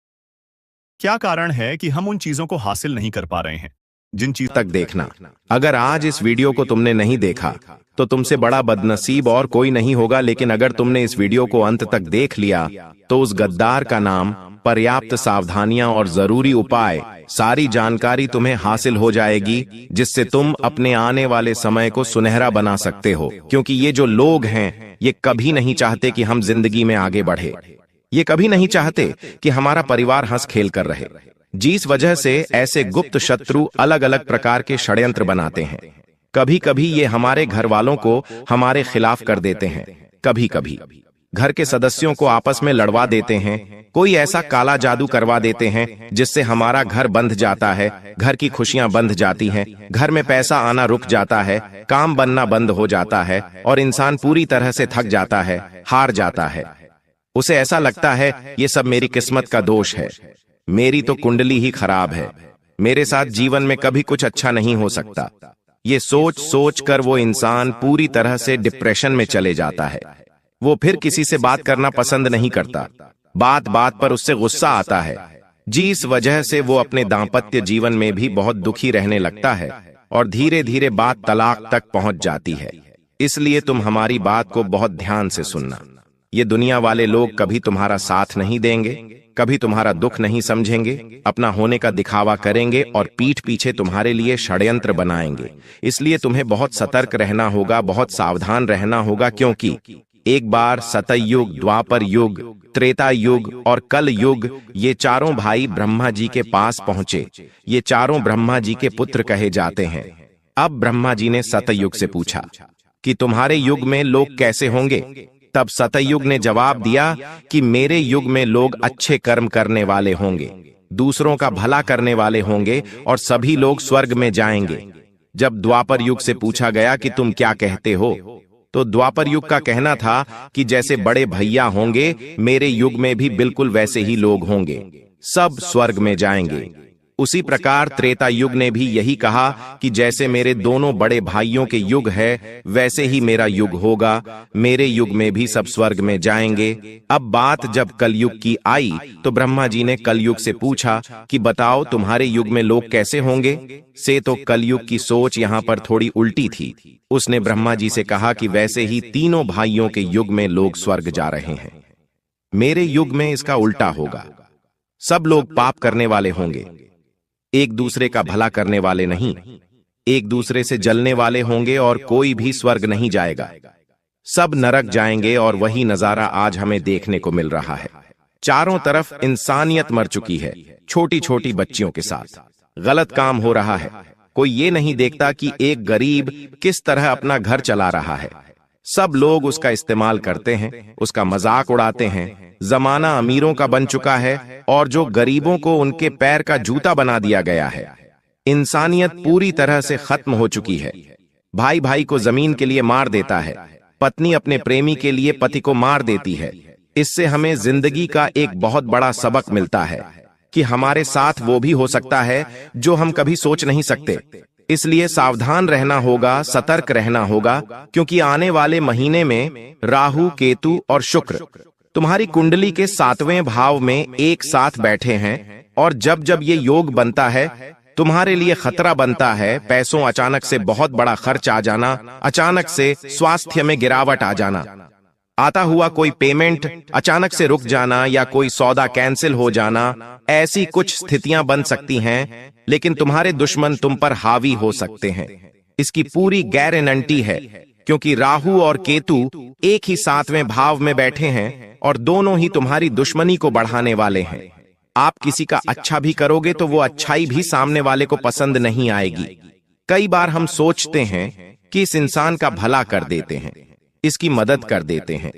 क्या कारण है कि हम उन चीजों को हासिल नहीं कर पा रहे हैं जिन चीज तक देखना। अगर आज इस वीडियो को तुमने नहीं देखा तो तुमसे बड़ा बदनसीब और कोई नहीं होगा, लेकिन अगर तुमने इस वीडियो को अंत तक देख लिया तो उस गद्दार का नाम, पर्याप्त सावधानियां और जरूरी उपाय, सारी जानकारी तुम्हें हासिल हो जाएगी, जिससे तुम अपने आने वाले समय को सुनहरा बना सकते हो। क्योंकि ये जो लोग हैं ये कभी नहीं चाहते कि हम जिंदगी में आगे बढ़े, ये कभी नहीं चाहते कि हमारा परिवार हंस खेल कर रहे, जिस वजह से ऐसे गुप्त शत्रु अलग अलग प्रकार के षड्यंत्र बनाते हैं। कभी कभी ये हमारे घर वालों को हमारे खिलाफ कर देते हैं, कभी कभी घर के सदस्यों को आपस में लड़वा देते हैं, कोई ऐसा काला जादू करवा देते हैं जिससे हमारा घर बंध जाता है, घर की खुशियां बंध जाती हैं, घर में पैसा आना रुक जाता है, काम बनना बंद हो जाता है और इंसान पूरी तरह से थक जाता है, हार जाता है। उसे ऐसा लगता है ये सब मेरी किस्मत का दोष है, मेरी तो कुंडली ही खराब है, मेरे साथ जीवन में कभी कुछ अच्छा नहीं हो सकता। ये सोच सोच कर वो इंसान पूरी तरह से डिप्रेशन में चले जाता है। वो फिर किसी से बात करना पसंद नहीं करता, बात बात पर उससे गुस्सा आता है, जिस वजह से वो अपने दांपत्य जीवन में भी बहुत दुखी रहने लगता है और धीरे धीरे बात तलाक तक पहुंच जाती है। इसलिए तुम हमारी बात को बहुत ध्यान से सुनना। ये दुनिया वाले लोग कभी तुम्हारा साथ नहीं देंगे, कभी तुम्हारा दुख नहीं समझेंगे, अपना होने का दिखावा करेंगे और पीठ पीछे तुम्हारे लिए षड्यंत्र बनाएंगे। इसलिए तुम्हें बहुत सतर्क रहना होगा, बहुत सावधान रहना होगा, क्योंकि एक बार सतयुग, द्वापर युग, त्रेता युग और कल युग, ये चारों भाई ब्रह्मा जी के पास पहुंचे। ये चारों ब्रह्मा जी के पुत्र कहे जाते हैं। अब ब्रह्मा जी ने सतयुग से पूछा कि तुम्हारे युग में लोग कैसे होंगे? तब सतयुग ने जवाब दिया कि मेरे युग में लोग अच्छे कर्म करने वाले होंगे, दूसरों का भला करने वाले होंगे और सभी लोग स्वर्ग में जाएंगे। जब द्वापर युग से पूछा गया कि तुम क्या कहते हो, तो द्वापर युग का कहना था कि जैसे बड़े भैया होंगे, मेरे युग में भी बिल्कुल वैसे ही लोग होंगे, सब स्वर्ग में जाएंगे। उसी प्रकार त्रेता युग ने भी यही कहा कि जैसे मेरे दोनों बड़े भाइयों के युग है, वैसे ही मेरा युग होगा, मेरे युग में भी सब स्वर्ग में जाएंगे। अब बात जब कलयुग की आई तो ब्रह्मा जी ने कलयुग से पूछा कि बताओ तुम्हारे युग में लोग कैसे होंगे? से तो कलयुग की सोच यहाँ पर थोड़ी उल्टी थी। उसने ब्रह्मा जी से कहा कि वैसे ही तीनों भाइयों के युग में लोग स्वर्ग जा रहे हैं, मेरे युग में इसका उल्टा होगा। सब लोग पाप करने वाले होंगे, एक दूसरे का भला करने वाले नहीं, एक दूसरे से जलने वाले होंगे और कोई भी स्वर्ग नहीं जाएगा, सब नरक जाएंगे। और वही नजारा आज हमें देखने को मिल रहा है। चारों तरफ इंसानियत मर चुकी है, छोटी छोटी बच्चियों के साथ गलत काम हो रहा है। कोई ये नहीं देखता कि एक गरीब किस तरह अपना घर चला रहा है। सब लोग उसका इस्तेमाल करते हैं, उसका मजाक उड़ाते हैं। जमाना अमीरों का बन चुका है और जो गरीबों को उनके पैर का जूता बना दिया गया है। इंसानियत पूरी तरह से खत्म हो चुकी है। भाई भाई को जमीन के लिए मार देता है, पत्नी अपने प्रेमी के लिए पति को मार देती है। इससे हमें जिंदगी का एक बहुत बड़ा सबक मिलता है कि हमारे साथ वो भी हो सकता है जो हम कभी सोच नहीं सकते। इसलिए सावधान रहना होगा, सतर्क रहना होगा, क्योंकि आने वाले महीने में राहु, केतु और शुक्र तुम्हारी कुंडली के 7वें भाव में एक साथ बैठे हैं। और जब जब ये योग बनता है तुम्हारे लिए खतरा बनता है। पैसों अचानक से बहुत बड़ा खर्च आ जाना, अचानक से स्वास्थ्य में गिरावट आ जाना, आता हुआ कोई पेमेंट अचानक से रुक जाना या कोई सौदा कैंसिल हो जाना, ऐसी कुछ स्थितियां बन सकती हैं। लेकिन तुम्हारे दुश्मन तुम पर हावी हो सकते हैं, इसकी पूरी गारंटी है, क्योंकि राहु और केतु एक ही 7वें भाव में बैठे हैं और दोनों ही तुम्हारी दुश्मनी को बढ़ाने वाले हैं। आप किसी का अच्छा भी करोगे तो वो अच्छाई भी सामने वाले को पसंद नहीं आएगी। कई बार हम सोचते हैं कि इस इंसान का भला कर देते हैं, इसकी मदद कर देते हैं,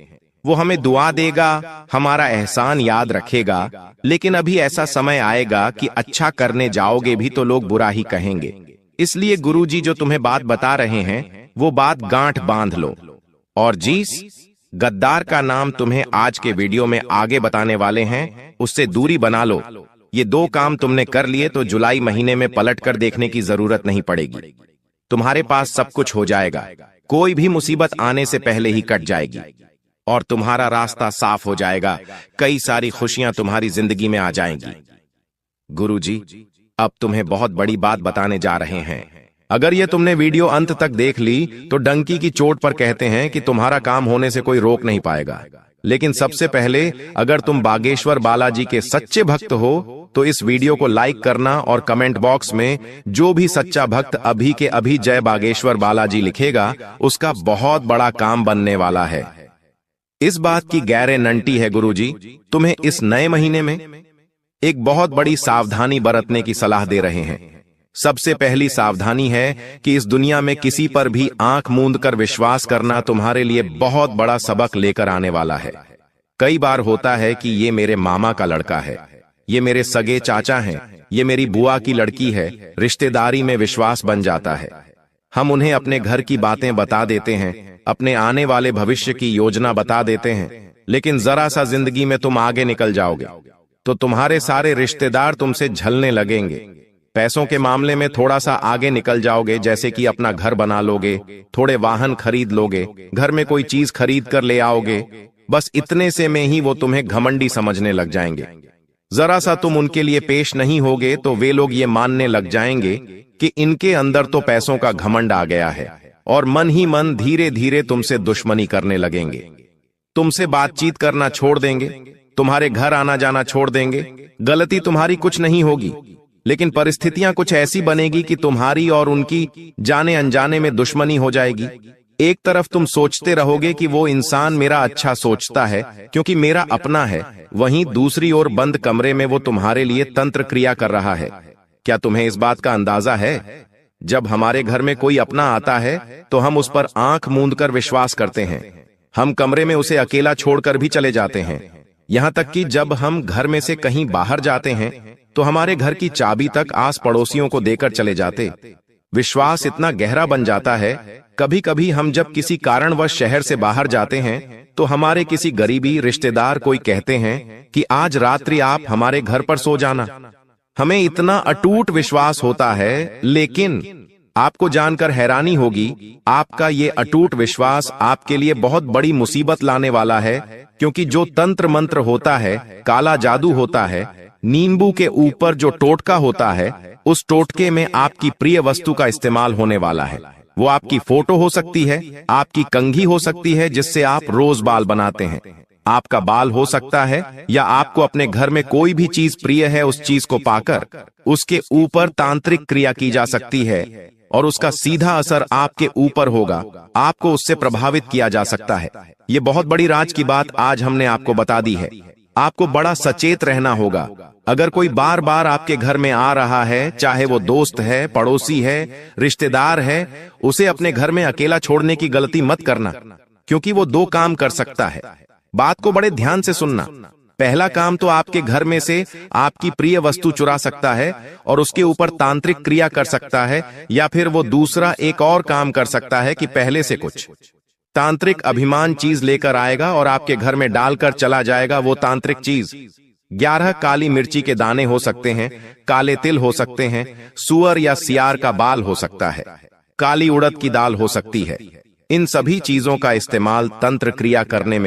वो हमें दुआ देगा, हमारा एहसान याद रखेगा। लेकिन अभी ऐसा समय आएगा कि अच्छा करने जाओगे भी तो लोग बुरा ही कहेंगे। इसलिए गुरुजी जो तुम्हें बात बता रहे हैं वो बात गांठ बांध लो। और जिस गद्दार का नाम तुम्हें आज के वीडियो में आगे बताने वाले हैं, उससे दूरी बना लो। ये 2 काम तुमने कर लिए तो जुलाई महीने में पलट कर देखने की जरूरत नहीं पड़ेगी। तुम्हारे पास सब कुछ हो जाएगा, कोई भी मुसीबत आने से पहले ही कट जाएगी और तुम्हारा रास्ता साफ हो जाएगा। कई सारी खुशियां तुम्हारी जिंदगी में आ जाएंगी। गुरुजी, अब तुम्हें बहुत बड़ी बात बताने जा रहे हैं। अगर ये तुमने वीडियो अंत तक देख ली तो डंकी की चोट पर कहते हैं कि तुम्हारा काम होने से कोई रोक नहीं पाएगा। लेकिन सबसे पहले अगर तुम बागेश्वर बालाजी के सच्चे भक्त हो तो इस वीडियो को लाइक करना और कमेंट बॉक्स में जो भी सच्चा भक्त अभी के अभी जय बागेश्वर बालाजी लिखेगा उसका बहुत बड़ा काम बनने वाला है। इस बात की गारंटी है गुरुजी, तुम्हें इस नए महीने में एक बहुत बड़ी सावधानी बरतने की सलाह दे रहे हैं। सबसे पहली सावधानी है कि इस दुनिया में किसी पर भी आंख मूंद कर विश्वास करना तुम्हारे लिए बहुत बड़ा सबक लेकर आने वाला है। कई बार होता है कि ये मेरे मामा का लड़का है, ये मेरे सगे चाचा हैं, ये मेरी बुआ की लड़की है, रिश्तेदारी में विश्वास बन जाता है। हम उन्हें अपने घर की बातें बता देते हैं, अपने आने वाले भविष्य की योजना बता देते हैं, लेकिन जरा सा जिंदगी में तुम आगे निकल जाओगे तो तुम्हारे सारे रिश्तेदार तुमसे झलने लगेंगे। पैसों के मामले में थोड़ा सा आगे निकल जाओगे, जैसे कि अपना घर बना लोगे, थोड़े वाहन खरीद लोगे, घर में कोई चीज खरीद कर ले आओगे। बस इतने से में ही वो तुम्हें घमंडी समझने लग जाएंगे। जरा सा तुम उनके लिए पेश नहीं होगे तो वे लोग ये मानने लग जाएंगे कि इनके अंदर तो पैसों का घमंड आ गया है और मन ही मन धीरे धीरे तुमसे दुश्मनी करने लगेंगे, तुमसे बातचीत करना छोड़ देंगे, तुम्हारे घर आना जाना छोड़ देंगे। गलती तुम्हारी कुछ नहीं होगी, लेकिन परिस्थितियां कुछ ऐसी बनेगी कि तुम्हारी और उनकी जाने अनजाने में दुश्मनी हो जाएगी। एक तरफ तुम सोचते रहोगे कि वो इंसान मेरा अच्छा सोचता है क्योंकि मेरा अपना है, वहीं दूसरी ओर बंद कमरे में वो तुम्हारे लिए तंत्र क्रिया कर रहा है। क्या तुम्हें इस बात का अंदाजा है? जब हमारे घर में कोई अपना आता है तो हम उस पर आंख मूंद कर विश्वास करते हैं। हम कमरे में उसे अकेला छोड़कर भी चले जाते हैं। यहां तक कि जब हम घर में से कहीं बाहर जाते हैं तो हमारे घर की चाबी तक आस पड़ोसियों को देकर चले जाते। विश्वास इतना गहरा बन जाता है, कभी कभी हम जब किसी कारणवश शहर से बाहर जाते हैं तो हमारे किसी गरीबी रिश्तेदार कोई कहते हैं कि आज रात्रि आप हमारे घर पर सो जाना। हमें इतना अटूट विश्वास होता है, लेकिन आपको जानकर हैरानी होगी, आपका ये अटूट विश्वास आपके लिए बहुत बड़ी मुसीबत लाने वाला है, क्योंकि जो तंत्र मंत्र होता है, काला जादू होता है, नींबू के ऊपर जो टोटका होता है, उस टोटके में आपकी प्रिय वस्तु का इस्तेमाल होने वाला है। वो आपकी फोटो हो सकती है, आपकी कंघी हो सकती है जिससे आप रोज बाल बनाते हैं, आपका बाल हो सकता है, या आपको अपने घर में कोई भी चीज प्रिय है उस चीज को पाकर उसके ऊपर तांत्रिक क्रिया की जा सकती है और उसका सीधा असर आपके ऊपर होगा, आपको उससे प्रभावित किया जा सकता है। ये बहुत बड़ी राज की बात आज हमने आपको बता दी है। आपको बड़ा सचेत रहना होगा। अगर कोई बार बार आपके घर में आ रहा है, चाहे वो दोस्त है, पड़ोसी है, रिश्तेदार है, उसे अपने घर में अकेला छोड़ने की गलती मत करना, क्योंकि वो दो काम कर सकता है। बात को बड़े ध्यान से सुनना। पहला काम तो आपके घर में से आपकी प्रिय वस्तु चुरा सकता है और उसके ऊपर तांत्रिक क्रिया कर सकता है, या फिर वो दूसरा एक और काम कर सकता है कि पहले से कुछ तांत्रिक अभिमान चीज लेकर आएगा और आपके घर में डालकर चला जाएगा। वो तांत्रिक चीज 11 काली मिर्ची के दाने हो सकते हैं, काले तिल हो सकते हैं, सुअर या सियार का बाल हो सकता है, काली उड़द की दाल हो सकती है। इन सभी चीजों का इस्तेमाल तंत्र क्रिया करने में